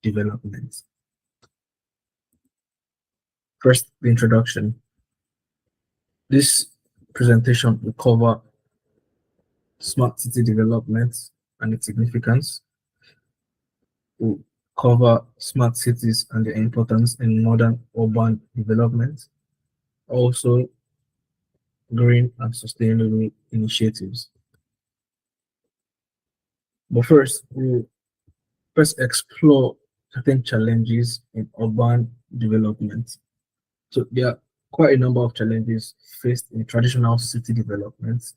Development. First, the introduction. This presentation will cover smart city development and its significance. We'll cover smart cities and their importance in modern urban development. Also, green and sustainable initiatives. But first, we'll explore certain challenges in urban development. So there are quite a number of challenges faced in traditional city development.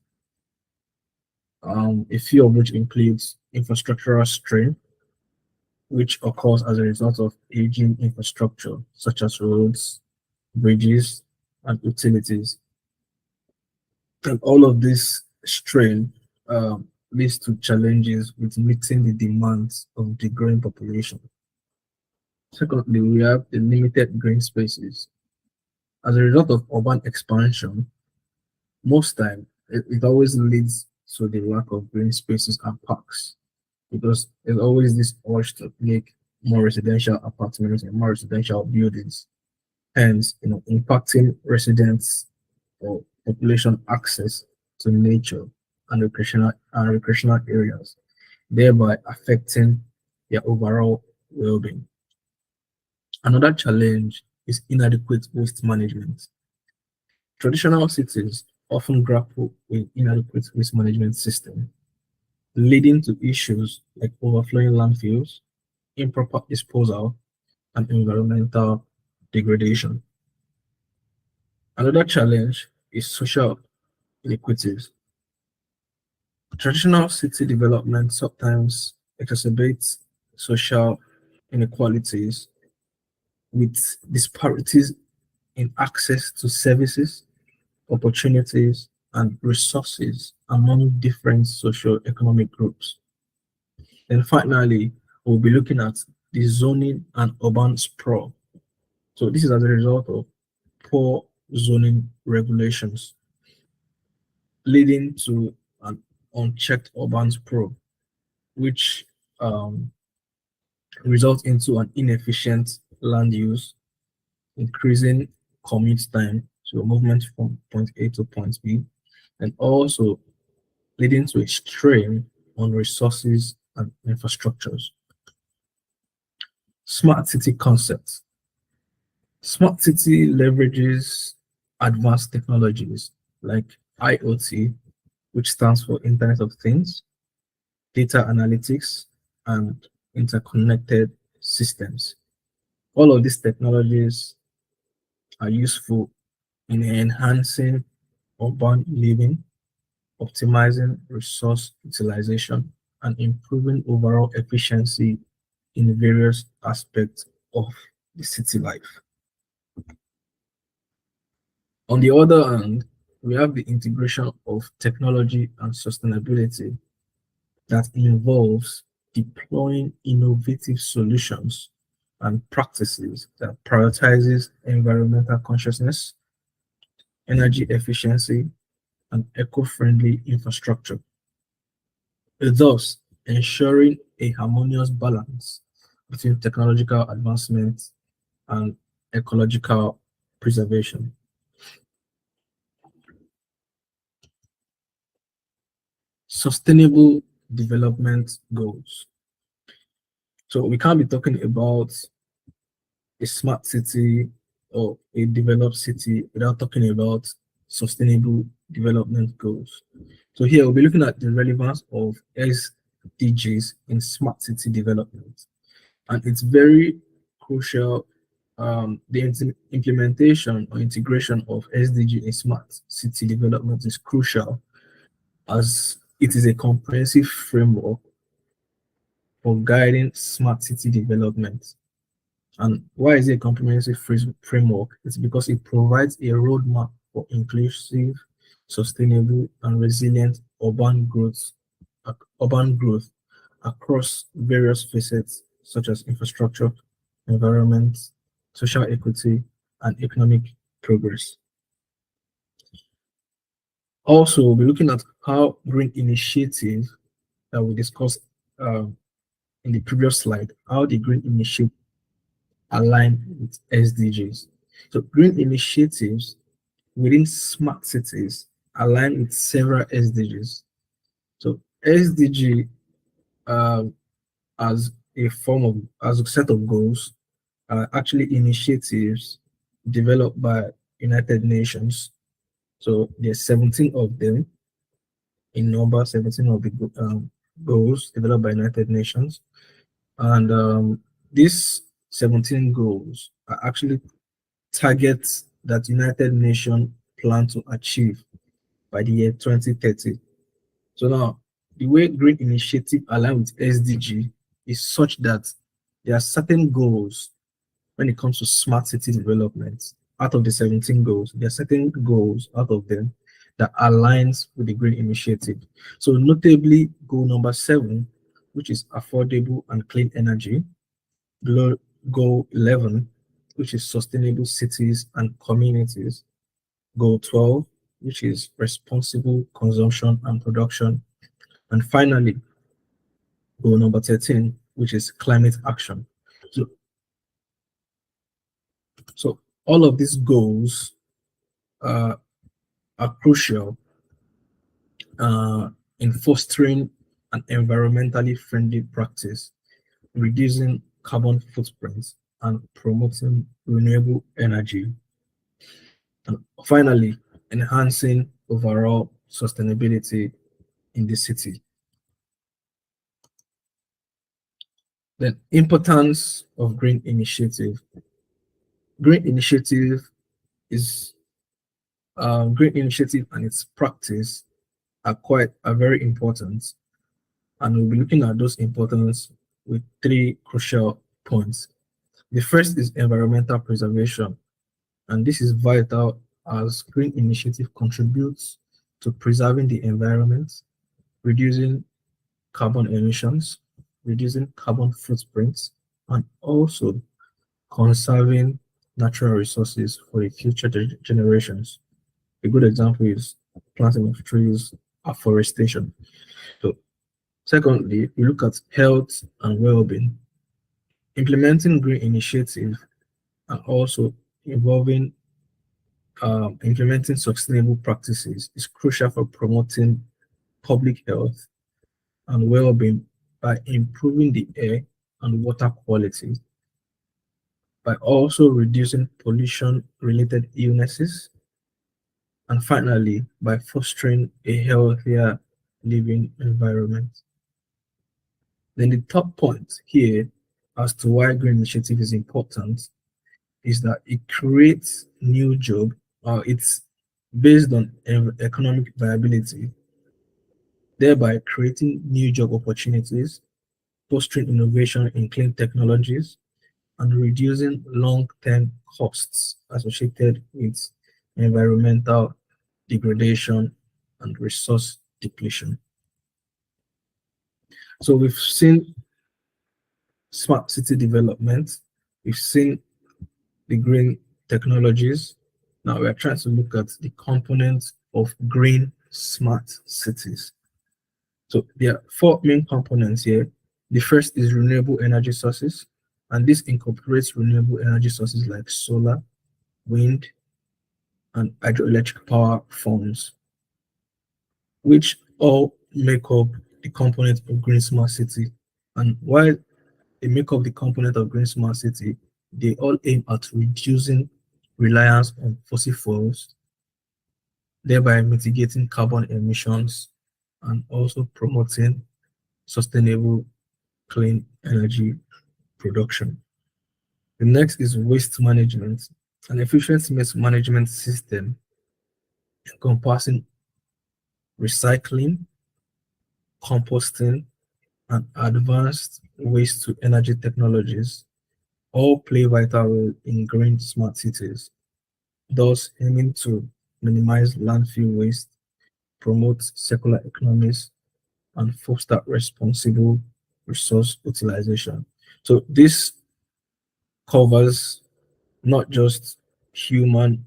A few of which includes infrastructural strain, which occurs as a result of aging infrastructure, such as roads, bridges, and utilities. And all of this strain leads to challenges with meeting the demands of the growing population. Secondly, we have the limited green spaces. As a result of urban expansion, most time it always leads to the lack of green spaces and parks, because there's always this urge to make more residential apartments and more residential buildings, hence impacting residents or population access to nature and recreational areas, thereby affecting their overall well-being. Another challenge is inadequate waste management. Traditional cities often grapple with inadequate waste management system, leading to issues like overflowing landfills, improper disposal, and environmental degradation. Another challenge is social inequities. Traditional city development sometimes exacerbates social inequalities with disparities in access to services, opportunities, and resources among different socio-economic groups. And finally, we'll be looking at the zoning and urban sprawl. So this is as a result of poor zoning regulations, leading to an unchecked urban sprawl, which results into an inefficient land use, increasing commute time, so movement from point A to point B, and also leading to a strain on resources and infrastructures. Smart city concepts. Smart city leverages advanced technologies like IoT, which stands for Internet of Things, data analytics, and interconnected systems. All of these technologies are useful in enhancing urban living, optimizing resource utilization, and improving overall efficiency in various aspects of the city life. On the other hand, we have the integration of technology and sustainability that involves deploying innovative solutions and practices that prioritizes environmental consciousness, energy efficiency, and eco-friendly infrastructure, thus ensuring a harmonious balance between technological advancement and ecological preservation. Sustainable development goals. So we can't be talking about a smart city or a developed city without talking about sustainable development goals. So here we'll be looking at the relevance of SDGs in smart city development. And it's very crucial. The implementation or integration of SDG in smart city development is crucial, as it is a comprehensive framework for guiding smart city development. And why is it a comprehensive framework? It's because it provides a roadmap for inclusive, sustainable, and resilient urban growth across various facets such as infrastructure, environment, social equity, and economic progress. Also, we'll be looking at how green initiatives that we discussed in the previous slide, how the green initiative align with SDGs. So green initiatives within smart cities align with several SDGs. So SDG as a set of goals are actually initiatives developed by United Nations. So there's 17 of them in number, 17 of the goals developed by United Nations. And these 17 goals are actually targets that United Nations plan to achieve by the year 2030. So now, the way Green Initiative align with SDG is such that there are certain goals when it comes to smart city development. Out of the 17 goals, there are certain goals out of them that aligns with the Green Initiative. So notably, goal number 7, which is affordable and clean energy. Goal 11, which is sustainable cities and communities. Goal 12, which is responsible consumption and production. And finally, goal number 13, which is climate action. So all of these goals are crucial in fostering an environmentally friendly practice, reducing carbon footprints, and promoting renewable energy. And finally, enhancing overall sustainability in the city. The importance of green initiative. Green initiative is green initiative and its practice are very important, and we'll be looking at those importance with 3 crucial points. The first is environmental preservation, and this is vital as green initiative contributes to preserving the environment, reducing carbon emissions, reducing carbon footprints, and also conserving natural resources for the future generations. A good example is planting of trees, afforestation. So, secondly, we look at health and well-being. Implementing green initiative and also involving implementing sustainable practices is crucial for promoting public health and well-being by improving the air and water quality, by also reducing pollution-related illnesses, and finally, by fostering a healthier living environment. Then the top point here as to why green initiative is important is that it creates new job, or it's based on economic viability, thereby creating new job opportunities, fostering innovation in clean technologies, and reducing long-term costs associated with environmental degradation and resource depletion. So we've seen smart city development, we've seen the green technologies. Now we are trying to look at the components of green smart cities. So there are 4 main components here. The first is renewable energy sources, and this incorporates renewable energy sources like solar, wind, and hydroelectric power forms, which all make up the component of green smart city. And while they make up the component of green smart city, they all aim at reducing reliance on fossil fuels, thereby mitigating carbon emissions and also promoting sustainable clean energy production. The next is waste management. An efficient waste management system encompassing recycling, composting, and advanced waste to energy technologies all play vital role in green smart cities, thus aiming to minimize landfill waste, promote circular economies, and foster responsible resource utilization. So this covers not just human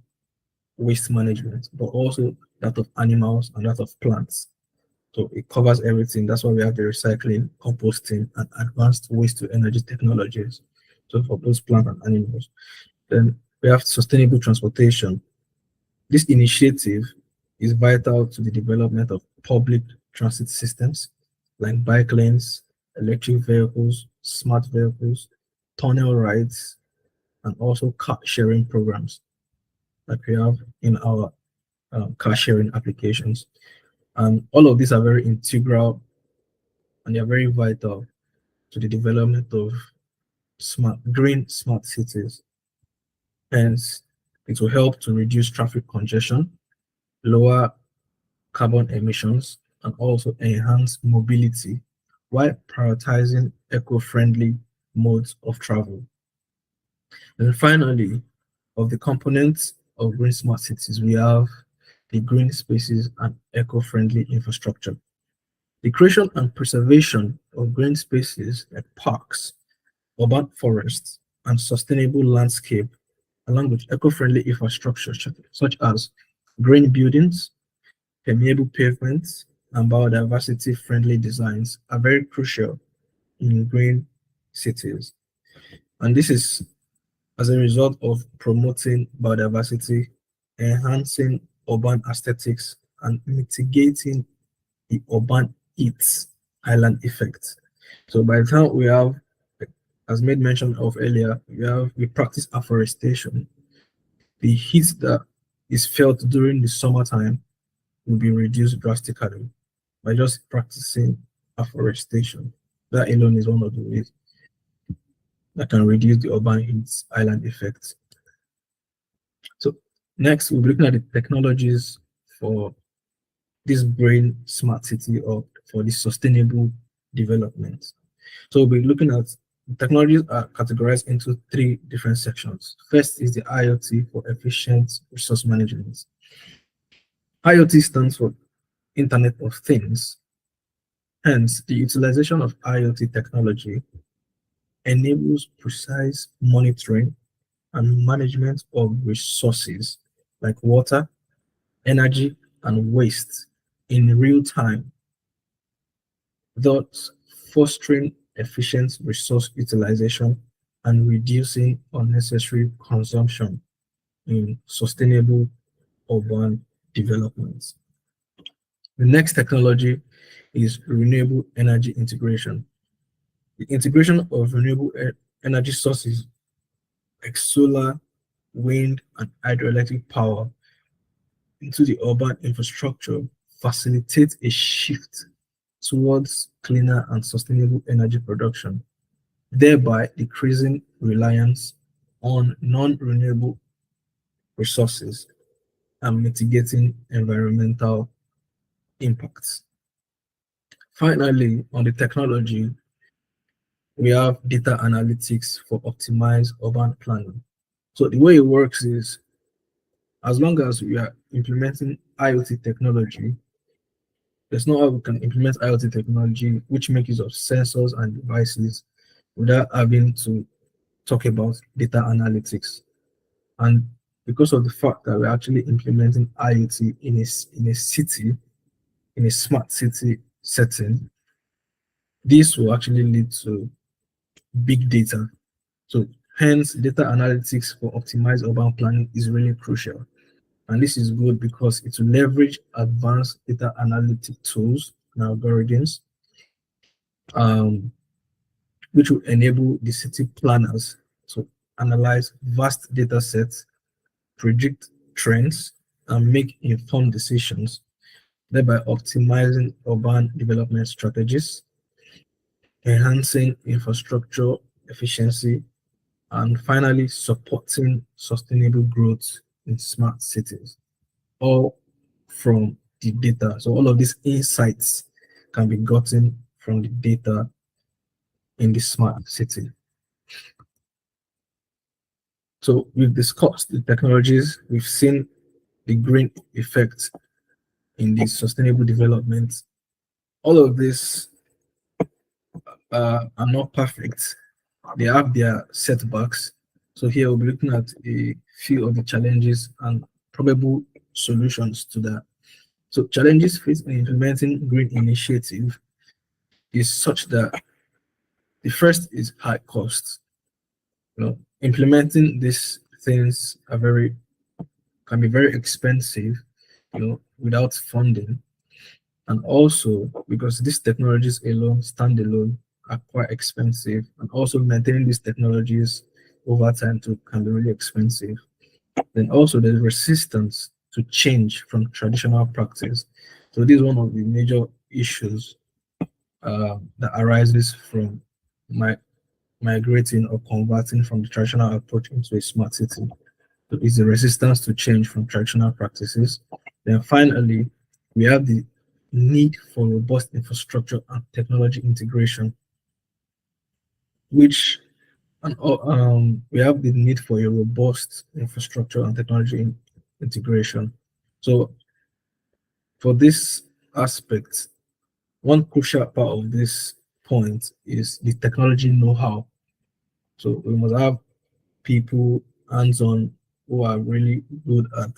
waste management, but also that of animals and that of plants. So it covers everything. That's why we have the recycling, composting, and advanced waste to energy technologies. So for those plants and animals. Then we have sustainable transportation. This initiative is vital to the development of public transit systems like bike lanes, electric vehicles, smart vehicles, tunnel rides, and also car sharing programs that we have in our car sharing applications. And all of these are very integral and they are very vital to the development of green smart cities. Hence, it will help to reduce traffic congestion, lower carbon emissions, and also enhance mobility while prioritizing eco-friendly modes of travel. And finally, of the components of green smart cities, we have the green spaces and eco-friendly infrastructure. The creation and preservation of green spaces like parks, urban forests, and sustainable landscape, along with eco-friendly infrastructure such as Green buildings, permeable pavements, and biodiversity-friendly designs are very crucial in green cities. And this is as a result of promoting biodiversity, enhancing urban aesthetics, and mitigating the urban heat island effect. So by the time we have, as made mention of earlier, we practice afforestation. The heat that is felt during the summertime will be reduced drastically by just practicing afforestation. That alone is one of the ways that can reduce the urban heat island effect. So next, we'll be looking at the technologies for this brain smart city or for the sustainable development. So we'll be looking at technologies are categorized into three different sections. First is the IoT for efficient resource management. IoT stands for Internet of Things. Hence, the utilization of IoT technology enables precise monitoring and management of resources like water, energy, and waste in real time, thus fostering efficient resource utilization and reducing unnecessary consumption in sustainable urban development. The next technology is renewable energy integration. The integration of renewable energy sources like solar, wind, and hydroelectric power into the urban infrastructure facilitates a shift towards cleaner and sustainable energy production, thereby decreasing reliance on non-renewable resources and mitigating environmental impacts. Finally, on the technology, we have data analytics for optimized urban planning. So the way it works is, as long as we are implementing IoT technology, there's no how we can implement IoT technology which makes use of sensors and devices without having to talk about data analytics. And because of the fact that we're actually implementing IoT in a city, in a smart city setting, this will actually lead to big data. So hence, data analytics for optimized urban planning is really crucial. And this is good because it will leverage advanced data analytic tools and algorithms, which will enable the city planners to analyze vast data sets, predict trends, and make informed decisions, thereby optimizing urban development strategies, enhancing infrastructure efficiency, and finally supporting sustainable growth in smart cities, all from the data. So all of these insights can be gotten from the data in the smart city. So we've discussed the technologies, we've seen the green effect in the sustainable development. All of this are not perfect. They have their setbacks. So here we'll be looking at a few of the challenges and probable solutions to that. So challenges faced in implementing green initiative is such that the first is high cost. Implementing these things can be very expensive, without funding. And also because these technologies alone, standalone, are quite expensive, and also maintaining these technologies over time too can be really expensive. Then also there's resistance to change from traditional practice. So this is one of the major issues that arises from migrating or converting from the traditional approach into a smart city. So it's the resistance to change from traditional practices. Then finally, we have the need for robust infrastructure and technology integration, which we have the need for a robust infrastructure and technology integration. So for this aspect, one crucial part of this point is the technology know-how. So we must have people hands-on who are really good at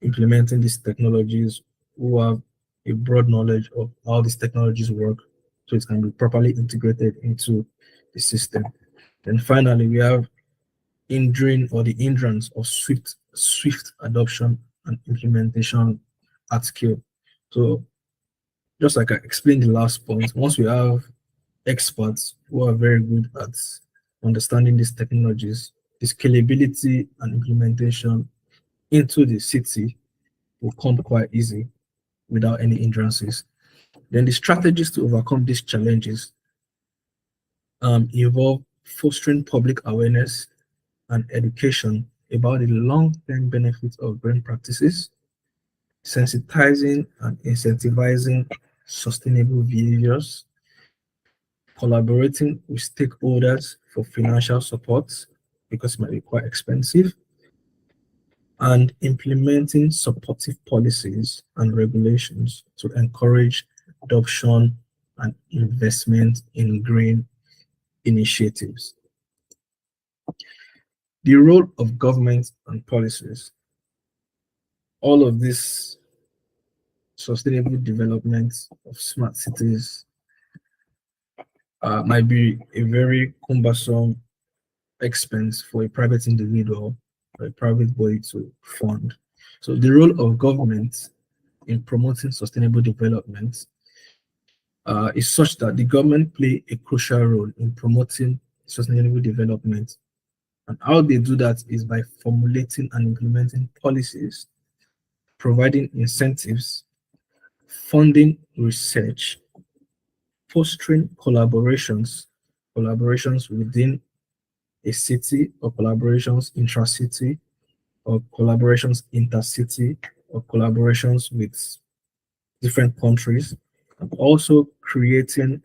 implementing these technologies who have a broad knowledge of how these technologies work so it can be properly integrated into the system. Then finally, we have hindering or the hindrance of swift adoption and implementation at scale. So just like I explained the last point, once we have experts who are very good at understanding these technologies, the scalability and implementation into the city will come quite easy without any hindrances. Then the strategies to overcome these challenges involve fostering public awareness and education about the long-term benefits of green practices, sensitizing and incentivizing sustainable behaviors, collaborating with stakeholders for financial support because it might be quite expensive, and implementing supportive policies and regulations to encourage adoption and investment in green initiatives. The role of government and policies. All of this sustainable development of smart cities might be a very cumbersome expense for a private individual or a private body to fund. So the role of government in promoting sustainable development is such that the government play a crucial role in promoting sustainable development. And how they do that is by formulating and implementing policies, providing incentives, funding research, fostering collaborations within a city or collaborations intra-city or collaborations intercity or collaborations with different countries, and also creating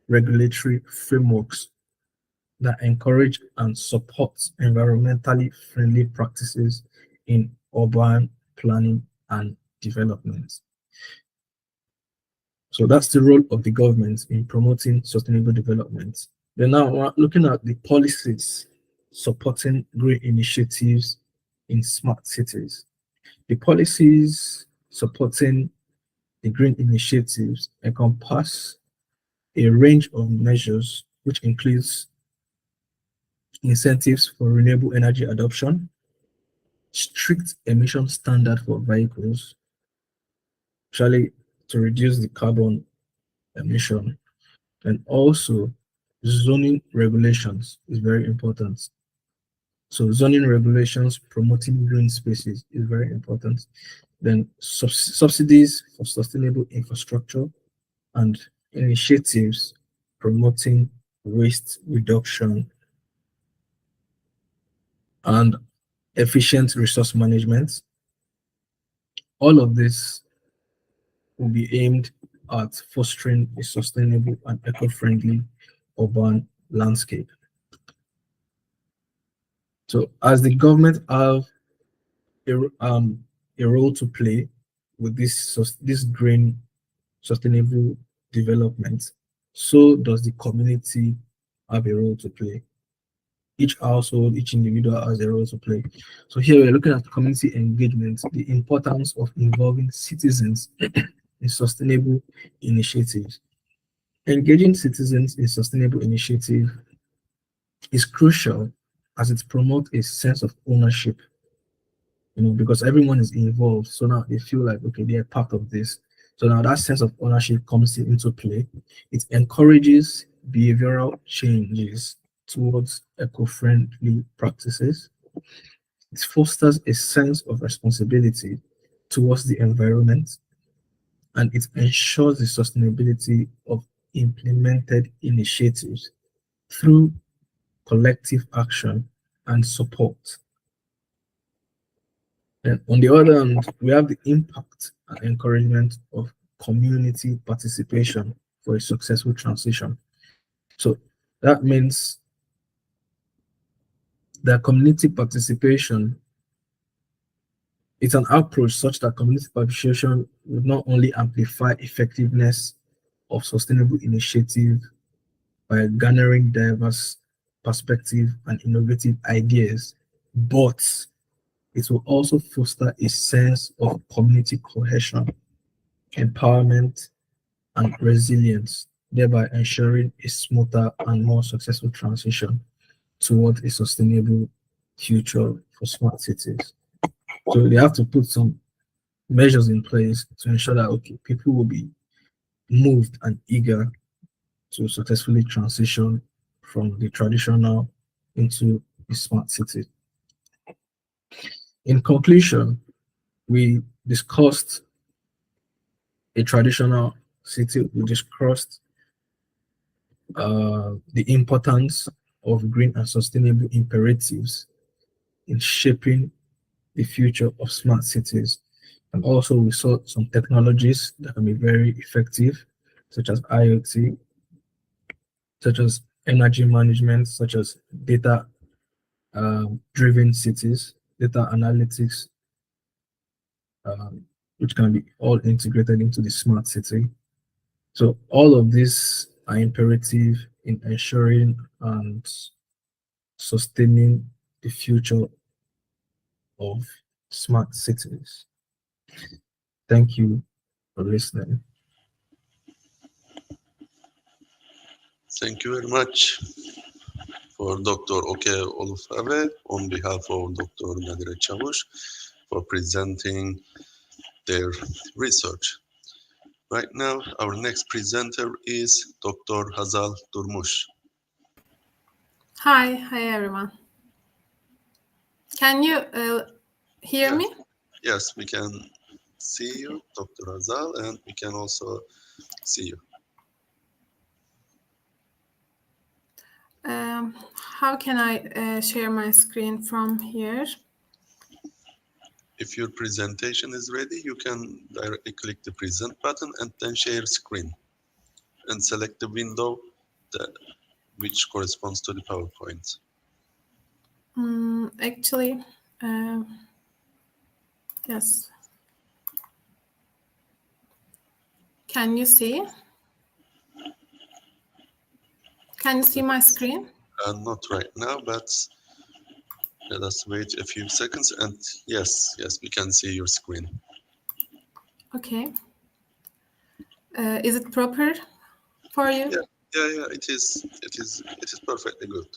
regulatory frameworks that encourage and support environmentally friendly practices in urban planning and development. So that's the role of the government in promoting sustainable development. Then now we're looking at the policies supporting green initiatives in smart cities. The policies supporting the green initiatives encompass a range of measures, which includes incentives for renewable energy adoption, strict emission standard for vehicles, actually to reduce the carbon emission, and also zoning regulations is very important. So zoning regulations promoting green spaces is very important. Then subsidies for sustainable infrastructure and initiatives promoting waste reduction and efficient resource management. All of this will be aimed at fostering a sustainable and eco-friendly urban landscape. So as the government have a role to play with this green sustainable development, so does the community have a role to play. Each household, each individual has a role to play. So here we're looking at community engagement, the importance of involving citizens in sustainable initiatives. Engaging citizens in sustainable initiative is crucial as it promotes a sense of ownership, because everyone is involved. So now they feel like, okay, they're part of this. So now that sense of ownership comes into play. It encourages behavioral changes towards eco-friendly practices. It fosters a sense of responsibility towards the environment, and it ensures the sustainability of implemented initiatives through collective action and support. And on the other hand, we have the impact and encouragement of community participation for a successful transition. So that means that community participation is an approach such that community participation would not only amplify effectiveness of sustainable initiative by garnering diverse perspective and innovative ideas, but It will also foster a sense of community cohesion, empowerment, and resilience, thereby ensuring a smoother and more successful transition towards a sustainable future for smart cities. So they have to put some measures in place to ensure that okay, people will be moved and eager to successfully transition from the traditional into the smart city. In conclusion, we discussed a traditional city. We discussed the importance of green and sustainable imperatives in shaping the future of smart cities. And also we saw some technologies that can be very effective, such as IoT, such as energy management, such as data driven cities, data analytics, which can be all integrated into the smart city. So all of these are imperative in ensuring and sustaining the future of smart cities. Thank you for listening. Thank you very much for Dr. Oke Olufave on behalf of Dr. Nadire Çavuş for presenting their research. Right now, our next presenter is Dr. Hazal Durmuş. Hi everyone. Can you hear Yes. me? Yes, we can see you, Dr. Hazal, and we can also see you. How can I share my screen from here? If your presentation is ready, you can directly click the present button and then share screen and select the window which corresponds to the PowerPoint. Actually, yes. Can you see? Can you see my screen? Not right now, but let us wait a few seconds. And yes, we can see your screen. Okay. Is it proper for you? Yeah, it is perfectly good.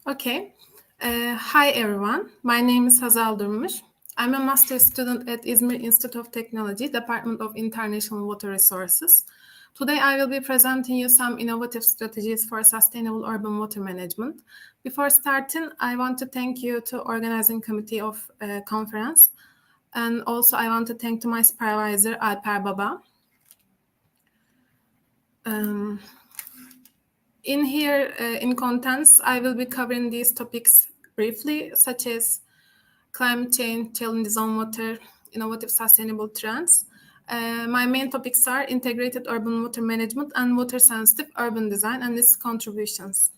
Okay. Hi everyone. My name is Hazal Durmuş. I'm a master's student at İzmir Institute of Technology, Department of International Water Resources. Today I will be presenting you some innovative strategies for sustainable urban water management. Before starting, I want to thank you to organizing committee of conference. And also I want to thank to my supervisor, Alper Baba. In here, in contents, I will be covering these topics briefly, such as climate change, challenges on water, innovative sustainable trends. My main topics are integrated urban water management and water-sensitive urban design and its contributions.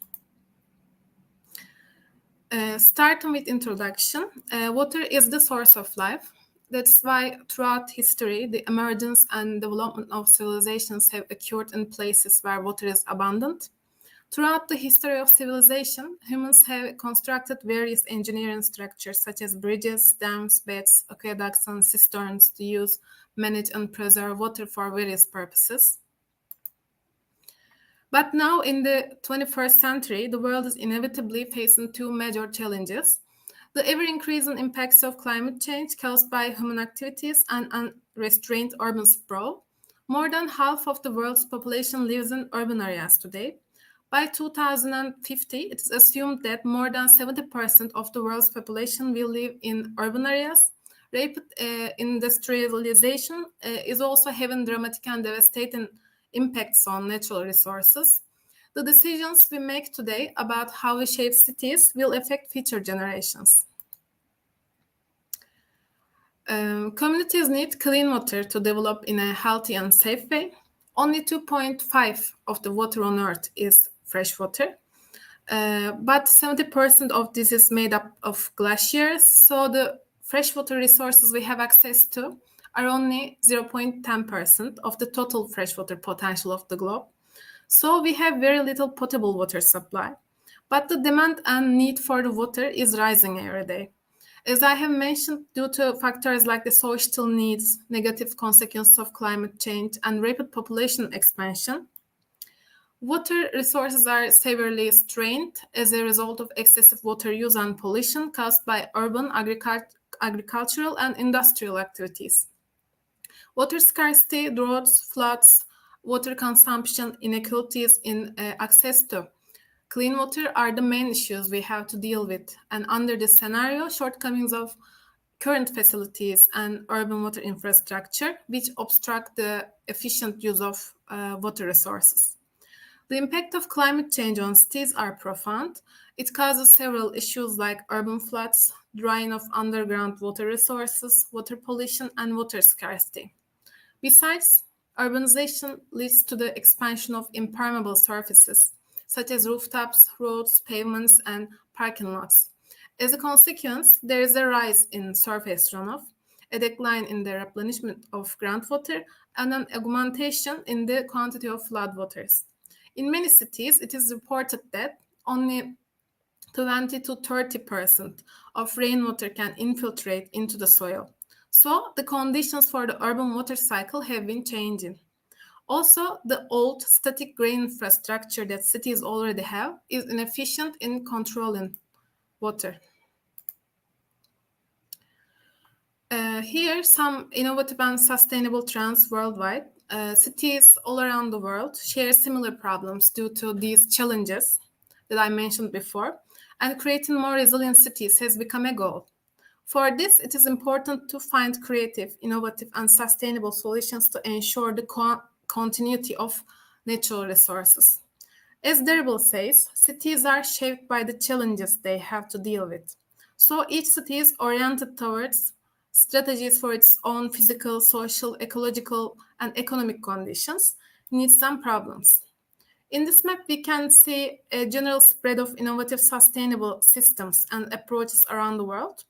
Starting with introduction, water is the source of life. That's why throughout history, the emergence and development of civilizations have occurred in places where water is abundant. Throughout the history of civilization, humans have constructed various engineering structures such as bridges, dams, beds, aqueducts, and cisterns to use, manage, and preserve water for various purposes. But now in the 21st century, the world is inevitably facing two major challenges: the ever-increasing impacts of climate change caused by human activities and unrestrained urban sprawl. More than half of the world's population lives in urban areas today. By 2050, it is assumed that more than 70% of the world's population will live in urban areas. Rapid industrialization is also having dramatic and devastating impacts on natural resources. The decisions we make today about how we shape cities will affect future generations. Communities need clean water to develop in a healthy and safe way. Only 2.5% of the water on Earth is fresh water, but 70% of this is made up of glaciers, so the freshwater resources we have access to are only 0.10% of the total freshwater potential of the globe. So we have very little potable water supply, but the demand and need for the water is rising every day. As I have mentioned, due to factors like the social needs, negative consequences of climate change, and rapid population expansion, water resources are severely strained as a result of excessive water use and pollution caused by urban, agricultural, and industrial activities. Water scarcity, droughts, floods, water consumption, inequalities in access to clean water are the main issues we have to deal with. And under this scenario, shortcomings of current facilities and urban water infrastructure, which obstruct the efficient use of water resources. The impact of climate change on cities are profound. It causes several issues like urban floods, drying of underground water resources, water pollution, and water scarcity. Besides, urbanization leads to the expansion of impermeable surfaces, such as rooftops, roads, pavements, and parking lots. As a consequence, there is a rise in surface runoff, a decline in the replenishment of groundwater, and an augmentation in the quantity of floodwaters. In many cities, it is reported that only 20 to 30% of rainwater can infiltrate into the soil. So the conditions for the urban water cycle have been changing. Also, the old static drain infrastructure that cities already have is inefficient in controlling water. Here, some innovative and sustainable trends worldwide. Cities all around the world share similar problems due to these challenges that I mentioned before, and creating more resilient cities has become a goal. For this, it is important to find creative, innovative, and sustainable solutions to ensure the continuity of natural resources. As Derribble says, cities are shaped by the challenges they have to deal with. So each city is oriented towards strategies for its own physical, social, ecological, and economic conditions, needs, and problems. In this map, we can see a general spread of innovative sustainable systems and approaches around the world.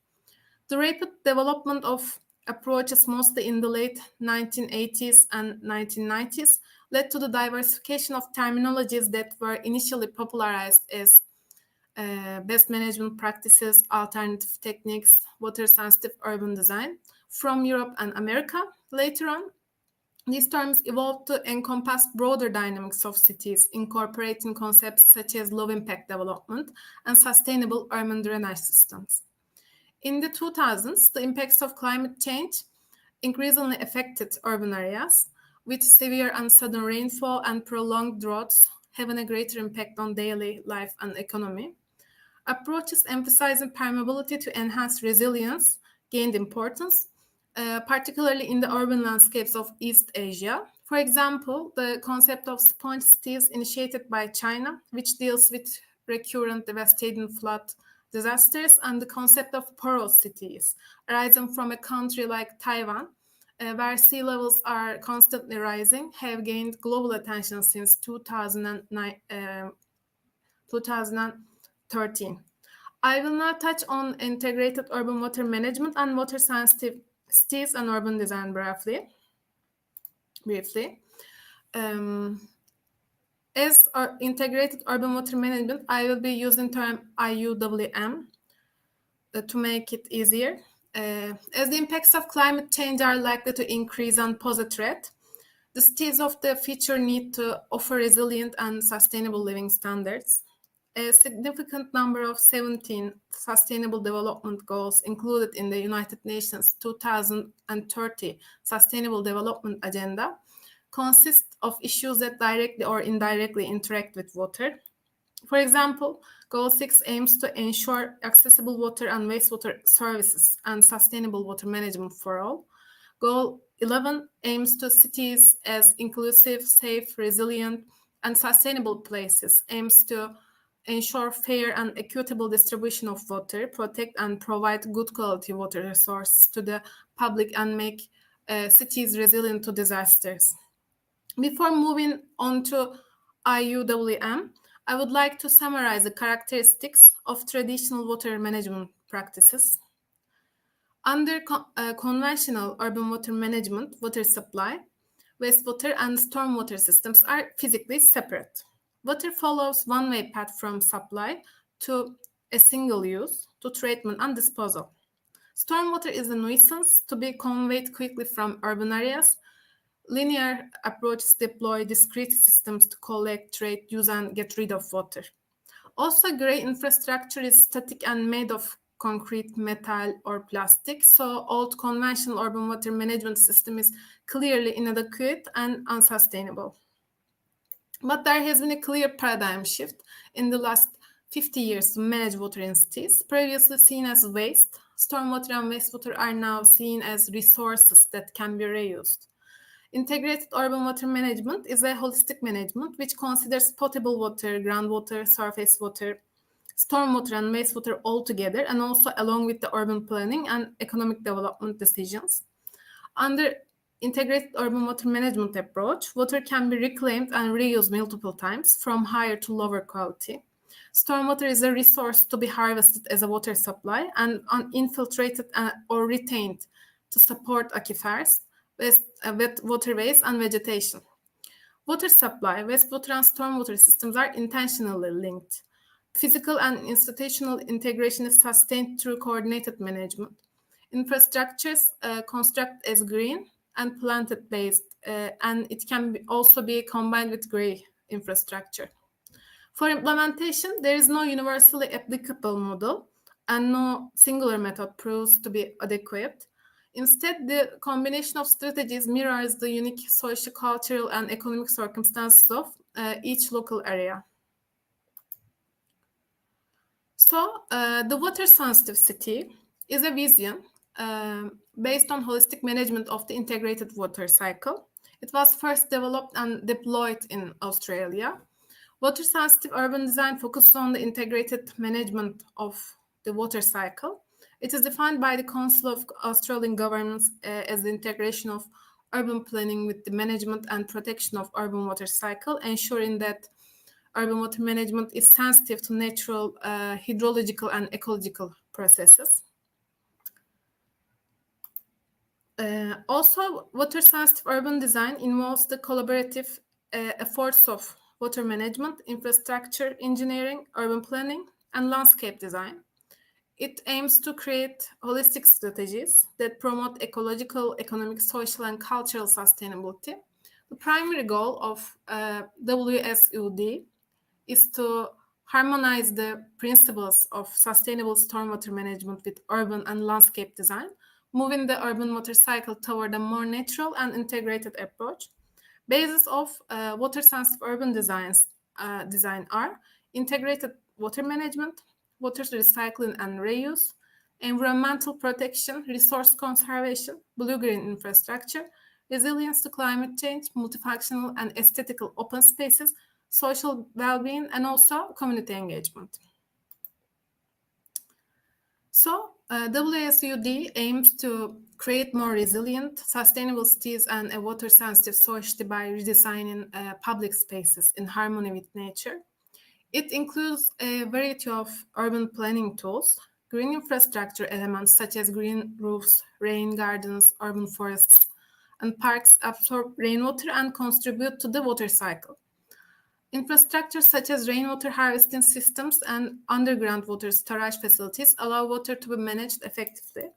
The rapid development of approaches, mostly in the late 1980s and 1990s, led to the diversification of terminologies that were initially popularized as best management practices, alternative techniques, water-sensitive urban design from Europe and America. Later on, these terms evolved to encompass broader dynamics of cities, incorporating concepts such as low-impact development and sustainable urban drainage systems. In the 2000s, the impacts of climate change increasingly affected urban areas, with severe and sudden rainfall and prolonged droughts having a greater impact on daily life and economy. Approaches emphasizing permeability to enhance resilience gained importance, particularly in the urban landscapes of East Asia. For example, the concept of sponge cities initiated by China, which deals with recurrent devastating flood disasters, and the concept of porous cities, arising from a country like Taiwan, where sea levels are constantly rising, have gained global attention since 2013. I will now touch on integrated urban water management and water sensitive cities and urban design briefly. As integrated urban water management, I will be using term IUWM to make it easier. As the impacts of climate change are likely to increase and pose a threat, the cities of the future need to offer resilient and sustainable living standards. A significant number of 17 Sustainable Development Goals included in the United Nations 2030 Sustainable Development Agenda consist of issues that directly or indirectly interact with water. For example, Goal 6 aims to ensure accessible water and wastewater services and sustainable water management for all. Goal 11 aims to cities as inclusive, safe, resilient, and sustainable places, aims to ensure fair and equitable distribution of water, protect and provide good quality water resources to the public, and make cities resilient to disasters. Before moving on to IUWM, I would like to summarize the characteristics of traditional water management practices. Under conventional urban water management, water supply, wastewater, and stormwater systems are physically separate. Water follows one-way path from supply to a single use, to treatment and disposal. Stormwater is a nuisance to be conveyed quickly from urban areas. Linear approaches deploy discrete systems to collect, treat, use, and get rid of water. Also, gray infrastructure is static and made of concrete, metal, or plastic. So old conventional urban water management system is clearly inadequate and unsustainable. But there has been a clear paradigm shift in the last 50 years to manage water in cities. Previously seen as waste, stormwater and wastewater are now seen as resources that can be reused. Integrated urban water management is a holistic management which considers potable water, groundwater, surface water, stormwater, and wastewater all together, and also along with the urban planning and economic development decisions. Under integrated urban water management approach, water can be reclaimed and reused multiple times from higher to lower quality. Stormwater is a resource to be harvested as a water supply and infiltrated or retained to support aquifers, waterways, and vegetation. Water supply, wastewater, and stormwater systems are intentionally linked. Physical and institutional integration is sustained through coordinated management. Infrastructures construct as green and planted-based, and it can also be combined with gray infrastructure. For implementation, there is no universally applicable model, and no singular method proves to be adequate. Instead, the combination of strategies mirrors the unique social, cultural, and economic circumstances of each local area. So, the water-sensitive city is a vision based on holistic management of the integrated water cycle. It was first developed and deployed in Australia. Water-sensitive urban design focuses on the integrated management of the water cycle. It is defined by the Council of Australian Governments as the integration of urban planning with the management and protection of urban water cycle, ensuring that urban water management is sensitive to natural hydrological and ecological processes. Also, water-sensitive urban design involves the collaborative efforts of water management, infrastructure engineering, urban planning, and landscape design. It aims to create holistic strategies that promote ecological, economic, social, and cultural sustainability. The primary goal of WSUD is to harmonize the principles of sustainable stormwater management with urban and landscape design, moving the urban water cycle toward a more natural and integrated approach. Bases of water-sensitive urban design are integrated water management, water recycling and reuse, environmental protection, resource conservation, blue-green infrastructure, resilience to climate change, multifunctional and aesthetical open spaces, social well-being, and also community engagement. So, WSUD aims to create more resilient, sustainable cities and a water-sensitive society by redesigning public spaces in harmony with nature. It includes a variety of urban planning tools, green infrastructure elements such as green roofs, rain gardens, urban forests, and parks absorb rainwater and contribute to the water cycle. Infrastructure such as rainwater harvesting systems and underground water storage facilities allow water to be managed effectively.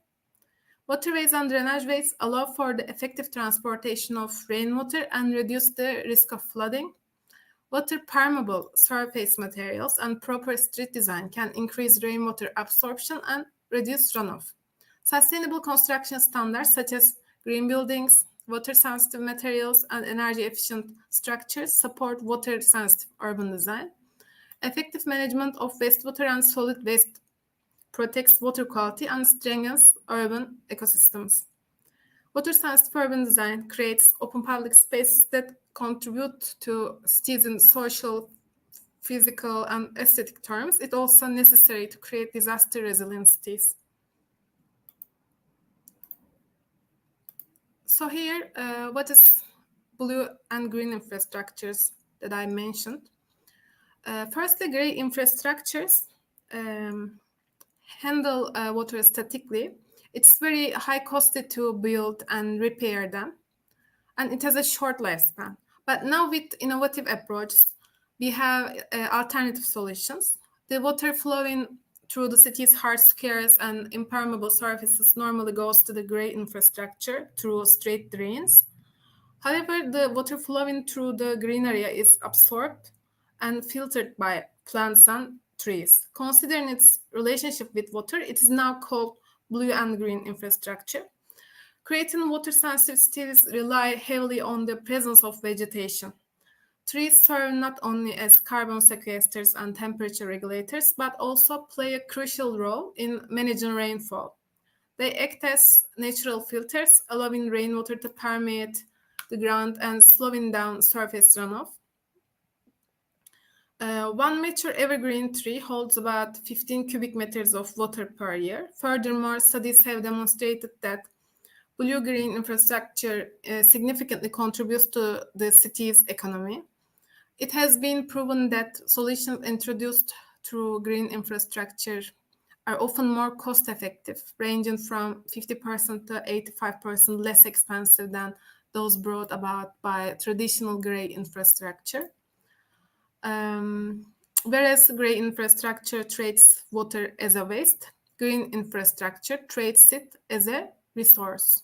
Waterways and drainage ways allow for the effective transportation of rainwater and reduce the risk of flooding. Water permeable surface materials and proper street design can increase rainwater absorption and reduce runoff. Sustainable construction standards such as green buildings, water-sensitive materials, and energy-efficient structures support water-sensitive urban design. Effective management of wastewater and solid waste protects water quality and strengthens urban ecosystems. Water-sensitive urban design creates open public spaces that contribute to cities in social, physical, and aesthetic terms. It's also necessary to create disaster-resilient cities. So here, what is blue and green infrastructures that I mentioned? Firstly, gray infrastructures handle water statically. It's very high costly to build and repair them, and it has a short lifespan. But now with innovative approaches, we have alternative solutions. The water flowing through the city's hard squares and impermeable surfaces normally goes to the gray infrastructure through straight drains. However, the water flowing through the green area is absorbed and filtered by plants and trees. Considering its relationship with water, it is now called blue and green infrastructure. Creating water-sensitive cities rely heavily on the presence of vegetation. Trees serve not only as carbon sequesters and temperature regulators, but also play a crucial role in managing rainfall. They act as natural filters, allowing rainwater to permeate the ground and slowing down surface runoff. One mature evergreen tree holds about 15 cubic meters of water per year. Furthermore, studies have demonstrated that blue-green infrastructure significantly contributes to the city's economy. It has been proven that solutions introduced through green infrastructure are often more cost-effective, ranging from 50% to 85% less expensive than those brought about by traditional gray infrastructure. Whereas gray infrastructure treats water as a waste, green infrastructure treats it as a resource.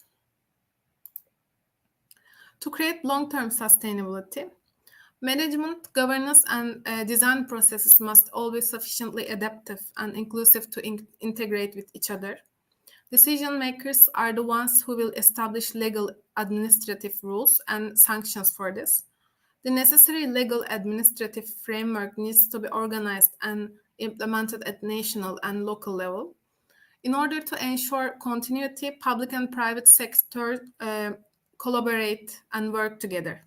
To create long-term sustainability, management, governance, and design processes must always be sufficiently adaptive and inclusive to integrate with each other. Decision makers are the ones who will establish legal administrative rules and sanctions for this. The necessary legal administrative framework needs to be organized and implemented at national and local level. In order to ensure continuity, public and private sector collaborate and work together.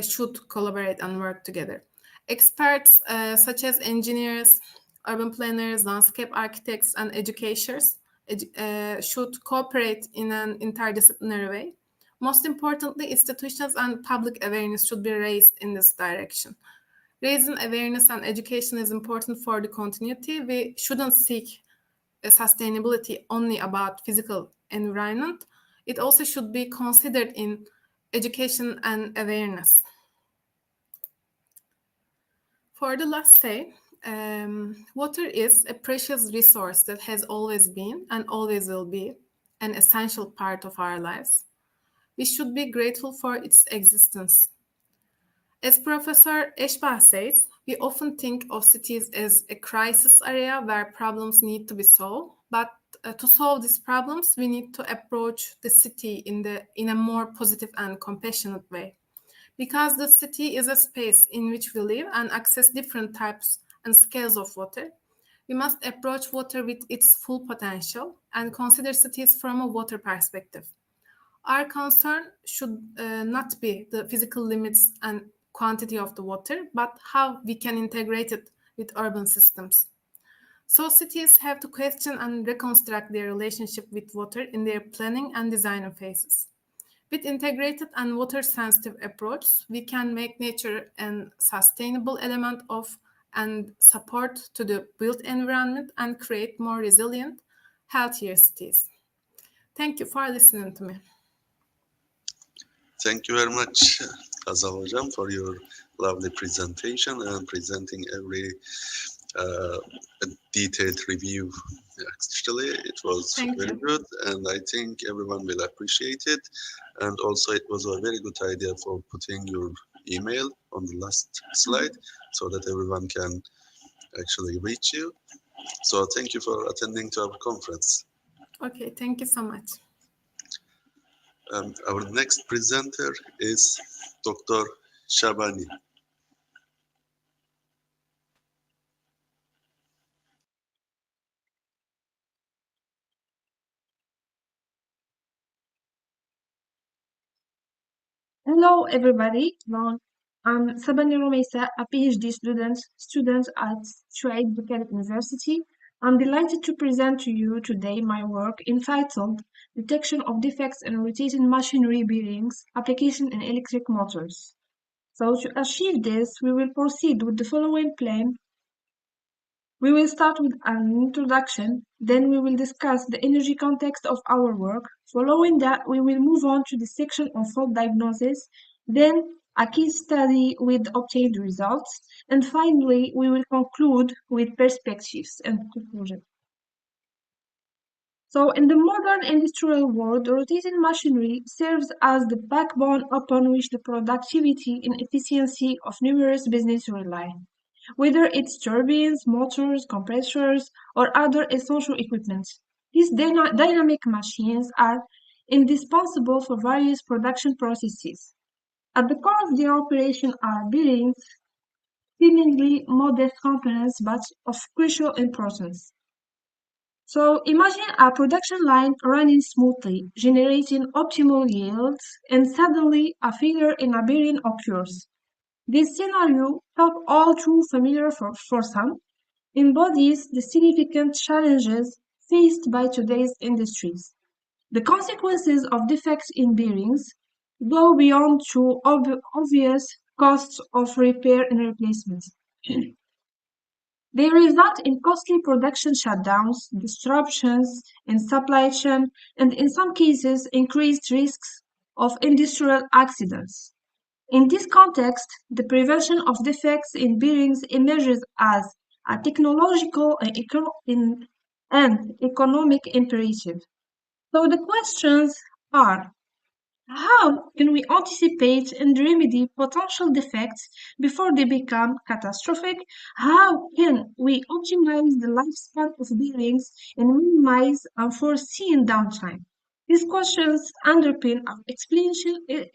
Should collaborate and work together. Experts such as engineers, urban planners, landscape architects, and educators should cooperate in an interdisciplinary way. Most importantly, institutions and public awareness should be raised in this direction. Raising awareness and education is important for the continuity. We shouldn't seek sustainability only about physical environment. It also should be considered in education and awareness. For the last say, water is a precious resource that has always been and always will be an essential part of our lives. We should be grateful for its existence. As Professor Eşbah says, we often think of cities as a crisis area where problems need to be solved, but to solve these problems, we need to approach the city in a more positive and compassionate way. Because the city is a space in which we live and access different types and scales of water, we must approach water with its full potential and consider cities from a water perspective. Our concern should not be the physical limits and quantity of the water, but how we can integrate it with urban systems. So cities have to question and reconstruct their relationship with water in their planning and design phases. With integrated and water-sensitive approach, we can make nature a sustainable element of and support to the built environment and create more resilient, healthier cities. Thank you for listening to me. Thank you very much, Hazal Hocam, for your lovely presentation and presenting every detailed review. Actually, it was very good, and I think everyone will appreciate it. And also, it was a very good idea for putting your email on the last slide so that everyone can actually reach you. So thank you for attending to our conference. Okay, thank you so much. Our next presenter is Dr. Shabani. Hello, everybody. Well, I'm Sabani Romesa, a PhD student at Trade Buchanan University. I'm delighted to present to you today my work entitled Detection of Defects in Rotating Machinery Bearings, Application in Electric Motors. So to achieve this, we will proceed with the following plan. We will start with an introduction, then we will discuss the energy context of our work. Following that, we will move on to the section of fault diagnosis. Then a case study with obtained results, and finally, we will conclude with perspectives and conclusion. So, in the modern industrial world, the rotating machinery serves as the backbone upon which the productivity and efficiency of numerous businesses rely. Whether it's turbines, motors, compressors, or other essential equipment, these dynamic machines are indispensable for various production processes. At the core of their operation are bearings, seemingly modest components but of crucial importance. So imagine a production line running smoothly, generating optimal yields, and suddenly a failure in a bearing occurs. This scenario, though all too familiar for some, embodies the significant challenges faced by today's industries. The consequences of defects in bearings go beyond to obvious costs of repair and replacement. They result in costly production shutdowns, disruptions in supply chain, and in some cases, increased risks of industrial accidents. In this context, the prevention of defects in bearings emerges as a technological and economic imperative. So the questions are: how can we anticipate and remedy potential defects before they become catastrophic? How can we optimize the lifespan of bearings and minimize unforeseen downtime? These questions underpin our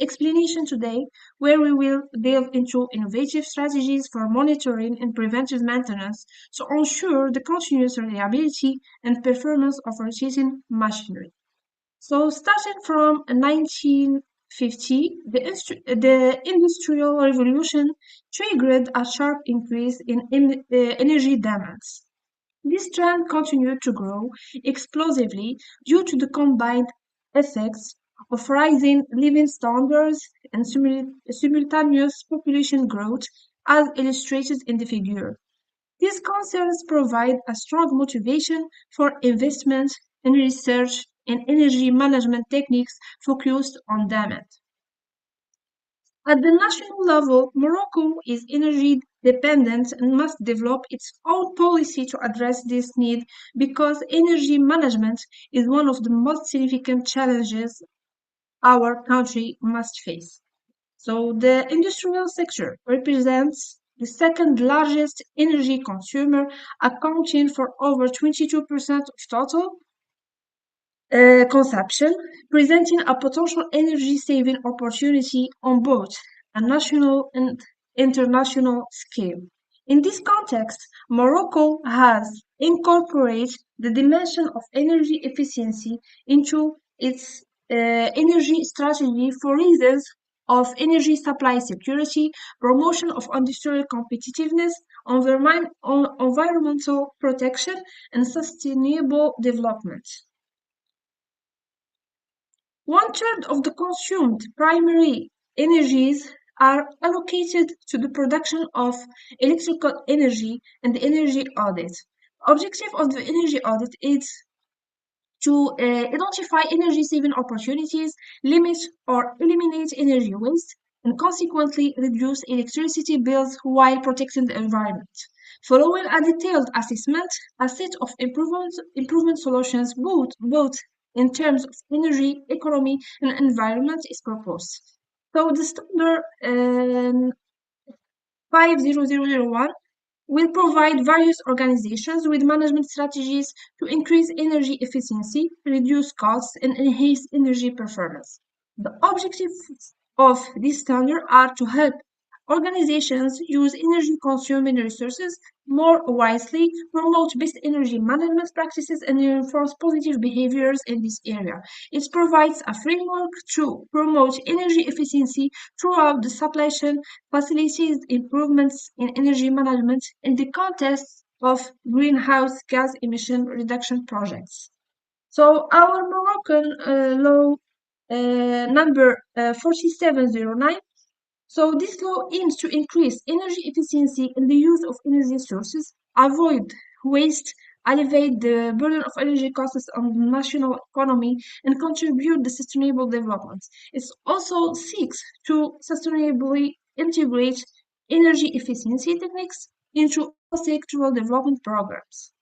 explanation today, where we will delve into innovative strategies for monitoring and preventive maintenance to ensure the continuous reliability and performance of rotating machinery. So, starting from 1950, the Industrial Revolution triggered a sharp increase in energy demands. This trend continued to grow explosively due to the combined effects of rising living standards and simultaneous population growth, as illustrated in the figure. These concerns provide a strong motivation for investment in research and energy management techniques focused on demand. At the national level, Morocco is energy dependent and must develop its own policy to address this need because energy management is one of the most significant challenges our country must face. So the industrial sector represents the second largest energy consumer, accounting for over 22% of total consumption, presenting a potential energy saving opportunity on both a national and international scale. In this context, Morocco has incorporated the dimension of energy efficiency into its energy strategy for reasons of energy supply security, promotion of industrial competitiveness, environmental protection, and sustainable development. 1/3 of the consumed primary energies are allocated to the production of electrical energy and the energy audit. Objective of the energy audit is to identify energy-saving opportunities, limit or eliminate energy waste, and consequently reduce electricity bills while protecting the environment. Following a detailed assessment, a set of improvement solutions, both in terms of energy, economy, and environment, is proposed. So the standard 50001 will provide various organizations with management strategies to increase energy efficiency, reduce costs, and enhance energy performance. The objectives of this standard are to help organizations use energy-consuming resources more wisely, promote best energy management practices, and reinforce positive behaviors in this area. It provides a framework to promote energy efficiency throughout the supply chain, facilitates improvements in energy management in the context of greenhouse gas emission reduction projects. So our Moroccan law number 4709. So this law aims to increase energy efficiency in the use of energy sources, avoid waste, alleviate the burden of energy costs on the national economy, and contribute to sustainable development. It also seeks to sustainably integrate energy efficiency techniques into all sectoral development programs.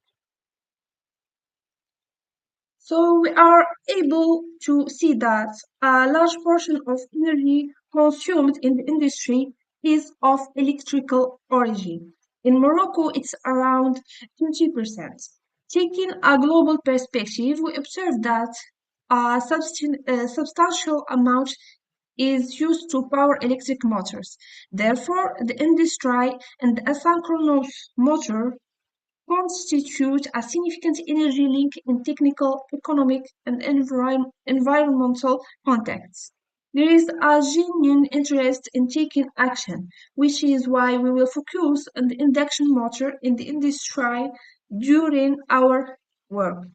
So we are able to see that a large portion of energy consumed in the industry is of electrical origin. In Morocco, it's around 20%. Taking a global perspective, we observe that a substantial amount is used to power electric motors. Therefore, the industry and the asynchronous motor constitute a significant energy link in technical, economic, and environmental contexts. There is a genuine interest in taking action, which is why we will focus on the induction motor in the industry during our work.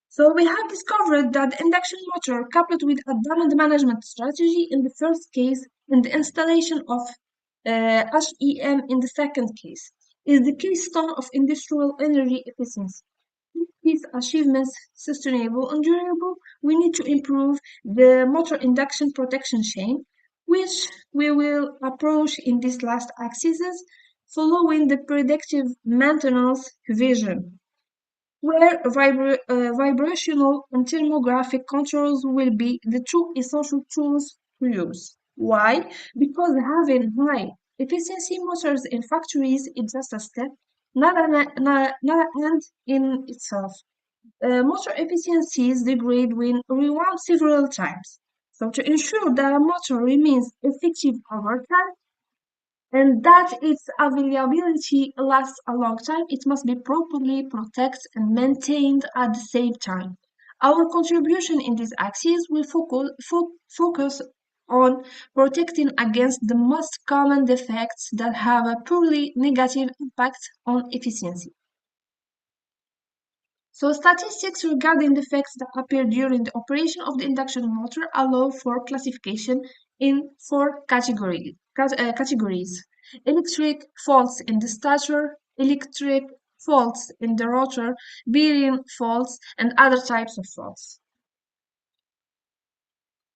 So we have discovered that the induction motor, coupled with a demand management strategy in the first case and the installation of HEM in the second case, is the keystone of industrial energy efficiency. To make these achievements sustainable and durable, we need to improve the motor induction protection chain, which we will approach in these last axes, following the predictive maintenance vision, where vibrational and thermographic controls will be the two essential tools to use. Why? Because having high efficiency motors in factories is just a step, not an end in itself. Motor efficiencies degrade when rewound several times. So to ensure that a motor remains effective over time, and that its availability lasts a long time, it must be properly protected and maintained at the same time. Our contribution in this axis will focus on protecting against the most common defects that have a purely negative impact on efficiency. So statistics regarding defects that appear during the operation of the induction motor allow for classification in four categories. Electric faults in the stator, electric faults in the rotor, bearing faults, and other types of faults.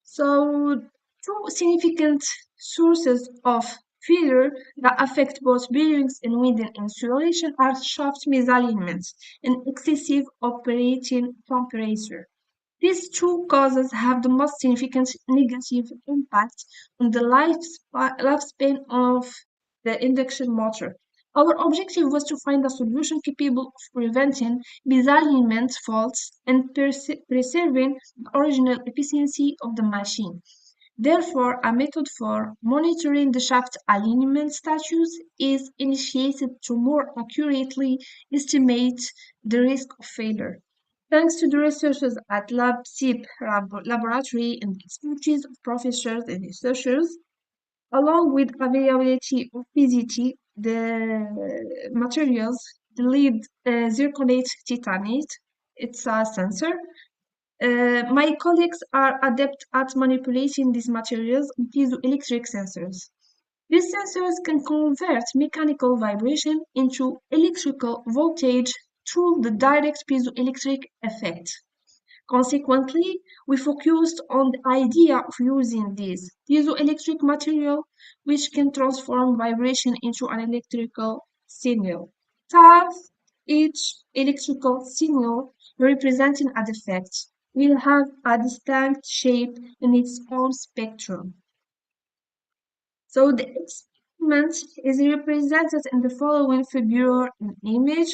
So two significant sources of failure that affect both bearings and winding insulation are shaft misalignments and excessive operating temperature. These two causes have the most significant negative impact on the lifespan of the induction motor. Our objective was to find a solution capable of preventing misalignment faults and preserving the original efficiency of the machine. Therefore, a method for monitoring the shaft alignment status is initiated to more accurately estimate the risk of failure. Thanks to the researchers at LabSIP laboratory and the expertise of professors and researchers, along with availability of PZT, the materials, the lead zirconate titanate, it's a sensor. My colleagues are adept at manipulating these materials into piezoelectric sensors. These sensors can convert mechanical vibration into electrical voltage through the direct piezoelectric effect. Consequently, we focused on the idea of using this piezoelectric material which can transform vibration into an electrical signal. Thus, each electrical signal representing a defect will have a distinct shape in its own spectrum. So the experiment is represented in the following figure and image.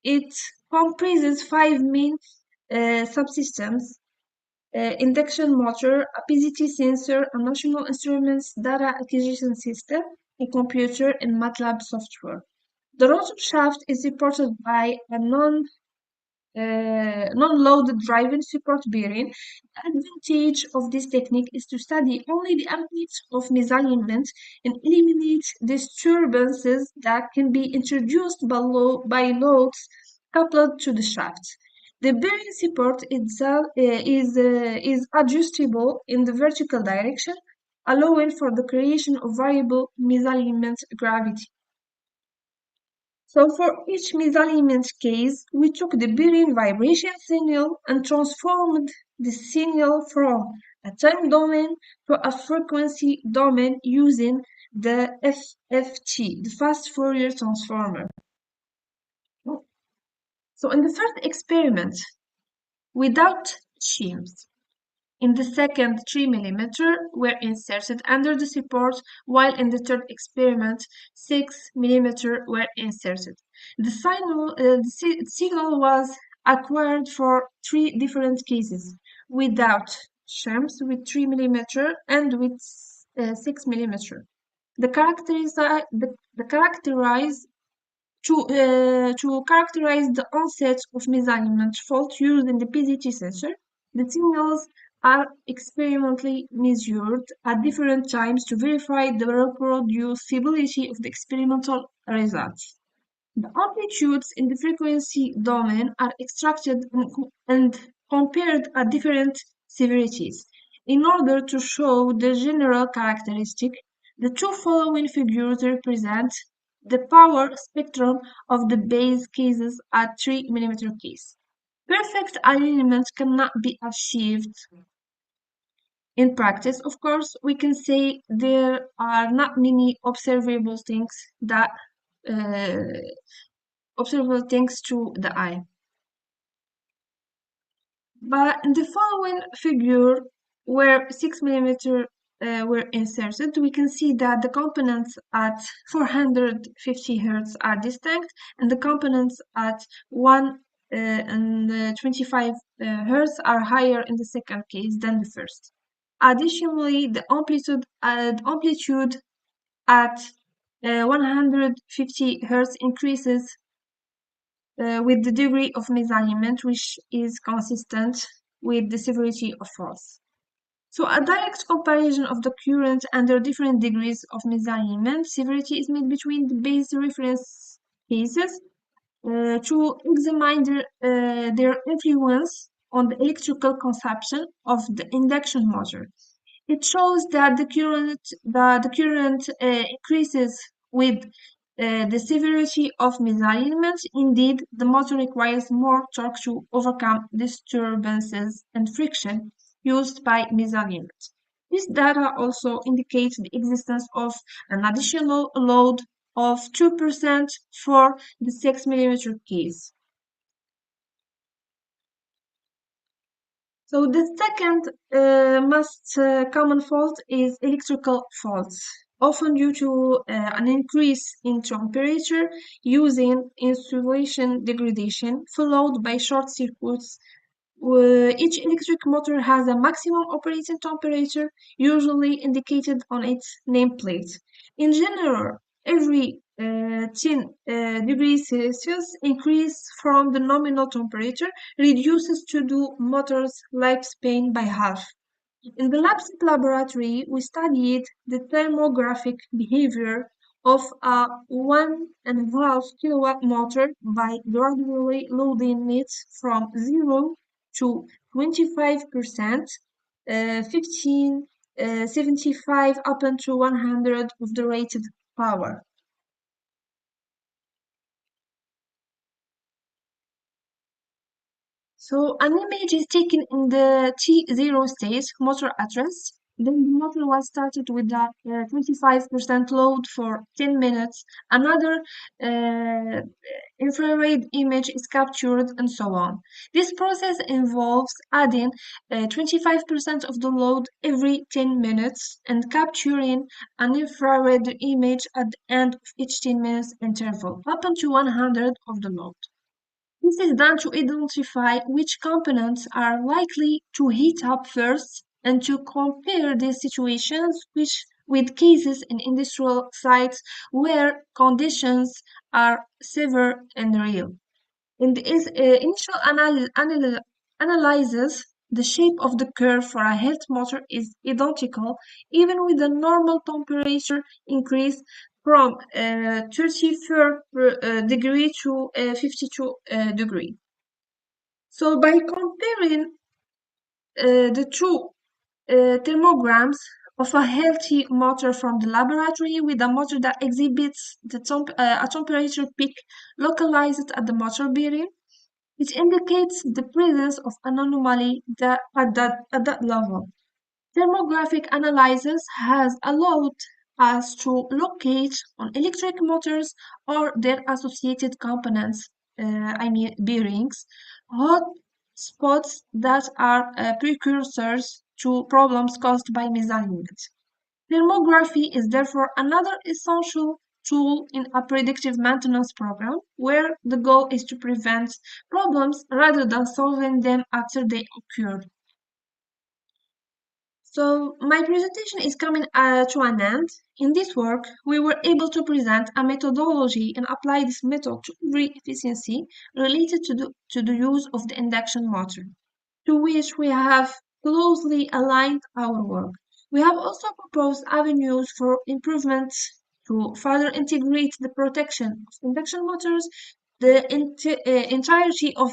It comprises five main subsystems: induction motor, a PZT sensor, a national instruments data acquisition system, a computer, and MATLAB software. The rotor shaft is supported by a non-loaded driving support bearing. The advantage of this technique is to study only the impacts of misalignment and eliminate disturbances that can be introduced by loads coupled to the shaft. The bearing support itself is adjustable in the vertical direction, allowing for the creation of variable misalignment gravity. So for each misalignment case, we took the bearing vibration signal and transformed the signal from a time domain to a frequency domain using the FFT, the fast Fourier transformer. So in the first experiment, without shims, in the second 3 mm were inserted under the support, while in the third experiment 6 mm were inserted. The signal was acquired for 3 different cases: without shims, with 3 mm, and with 6 mm. The to characterize the onset of misalignment fault using the PZT sensor, the signals are experimentally measured at different times to verify the reproducibility of the experimental results. The amplitudes in the frequency domain are extracted and compared at different severities. In order to show the general characteristic, the two following figures represent the power spectrum of the base cases at 3 mm case. Perfect alignment cannot be achieved in practice. Of course, we can say there are not many observable things that observable things to the eye. But in the following figure, where 6 mm were inserted, we can see that the components at 450 Hz are distinct, and the components at 125 Hz are higher in the second case than the first. Additionally, the amplitude at 150 Hz increases with the degree of misalignment, which is consistent with the severity of faults. So a direct comparison of the current under different degrees of misalignment severity is made between the base reference cases to examine their influence on the electrical consumption of the induction motor. It shows that the current increases with the severity of misalignment. Indeed, the motor requires more torque to overcome disturbances and friction used by misalignment. This data also indicates the existence of an additional load of 2% for the 6 mm case. So the second most common fault is electrical faults, often due to an increase in temperature using insulation degradation, followed by short circuits. Each electric motor has a maximum operating temperature, usually indicated on its nameplate. In general, every 10 degrees Celsius increase from the nominal temperature reduces the motor's lifespan by half. In the laboratory, we studied the thermographic behavior of a 1.5 kilowatt motor by gradually loading it from 0 to 25%, 75 up to 100 of the rated power. So an image is taken in the T0 state, motor at rest. Then the motor was started with a 25% load for 10 minutes. Another infrared image is captured, and so on. This process involves adding 25% of the load every 10 minutes and capturing an infrared image at the end of each 10 minutes interval, up to 100 of the load. This is done to identify which components are likely to heat up first and to compare these situations with cases in industrial sites where conditions are severe and real. In the initial analysis, the shape of the curve for a heat motor is identical, even with a normal temperature increase from 34 degree to 52 degree. So by comparing the two thermograms of a healthy motor from the laboratory with a motor that exhibits a temperature peak localized at the motor bearing. It indicates the presence of an anomaly at that level. Thermographic analysis has allowed us to locate on electric motors or their associated components, bearings, hot spots that are precursors to problems caused by misalignment. Thermography is therefore another essential tool in a predictive maintenance program where the goal is to prevent problems rather than solving them after they occurred. So my presentation is coming to an end. In this work, we were able to present a methodology and apply this method to every efficiency related to the use of the induction motor, to which we have closely aligned our work. We have also proposed avenues for improvements to further integrate the protection of induction motors. The entirety of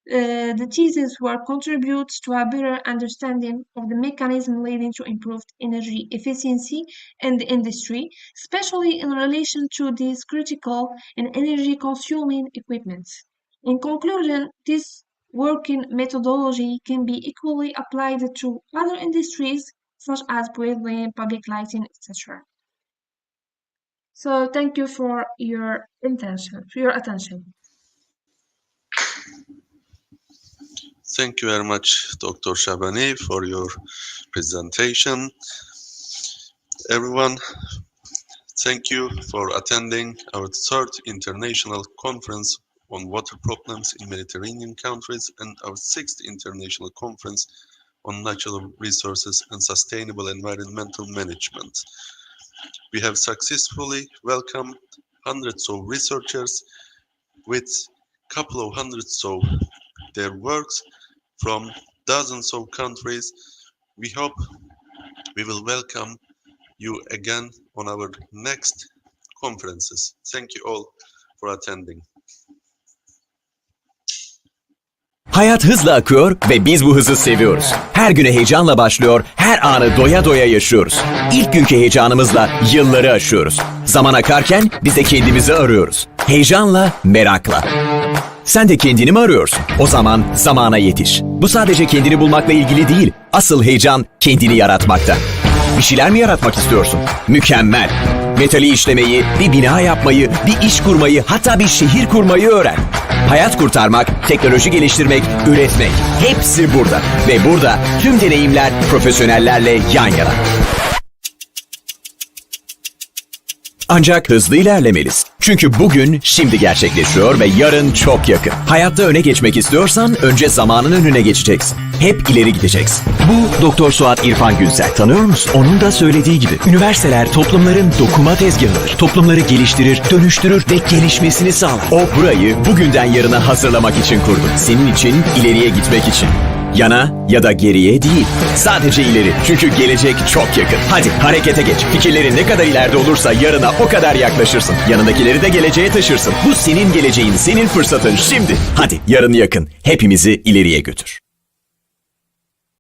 the thesis work contributes to a better understanding of the mechanism leading to improved energy efficiency in the industry, especially in relation to these critical and energy-consuming equipment. In conclusion, this working methodology can be equally applied to other industries such as building, public lighting, etc. So thank you for your attention. Thank you very much, Dr. Shabani, for your presentation. Everyone, thank you for attending our third international conference on water problems in Mediterranean countries and our sixth international conference on natural resources and sustainable environmental management. We have successfully welcomed hundreds of researchers with a couple of hundreds of their works from dozens of countries. We hope we will welcome you again on our next conferences. Thank you all for attending. Hayat hızla akıyor ve biz bu hızı seviyoruz. Her güne heyecanla başlıyor, her anı doya doya yaşıyoruz. İlk günkü heyecanımızla yılları aşıyoruz. Zaman akarken biz de kendimizi arıyoruz. Heyecanla, merakla. Sen de kendini mi arıyorsun? O zaman zamana yetiş. Bu sadece kendini bulmakla ilgili değil. Asıl heyecan kendini yaratmakta. Bir şeyler mi yaratmak istiyorsun? Mükemmel. Metali işlemeyi, bir bina yapmayı, bir iş kurmayı, hatta bir şehir kurmayı öğren. Hayat kurtarmak, teknoloji geliştirmek, üretmek. Hepsi burada. Ve burada tüm deneyimler profesyonellerle yan yana. Ancak hızlı ilerlemeliyiz. Çünkü bugün şimdi gerçekleşiyor ve yarın çok yakın. Hayatta öne geçmek istiyorsan önce zamanın önüne geçeceksin. Hep ileri gideceksin. Bu Dr. Suat İrfan Günsel. Tanıyor musun? Onun da söylediği gibi. Üniversiteler toplumların dokuma tezgahıdır. Toplumları geliştirir, dönüştürür ve gelişmesini sağlar. O burayı bugünden yarına hazırlamak için kurdu. Senin için, ileriye gitmek için. Yana ya da geriye değil. Sadece ileri. Çünkü gelecek çok yakın. Hadi harekete geç. Fikirlerin ne kadar ileride olursa yarına o kadar yaklaşırsın. Yanındakileri de geleceğe taşırsın. Bu senin geleceğin, senin fırsatın şimdi. Hadi yarın yakın. Hepimizi ileriye götür.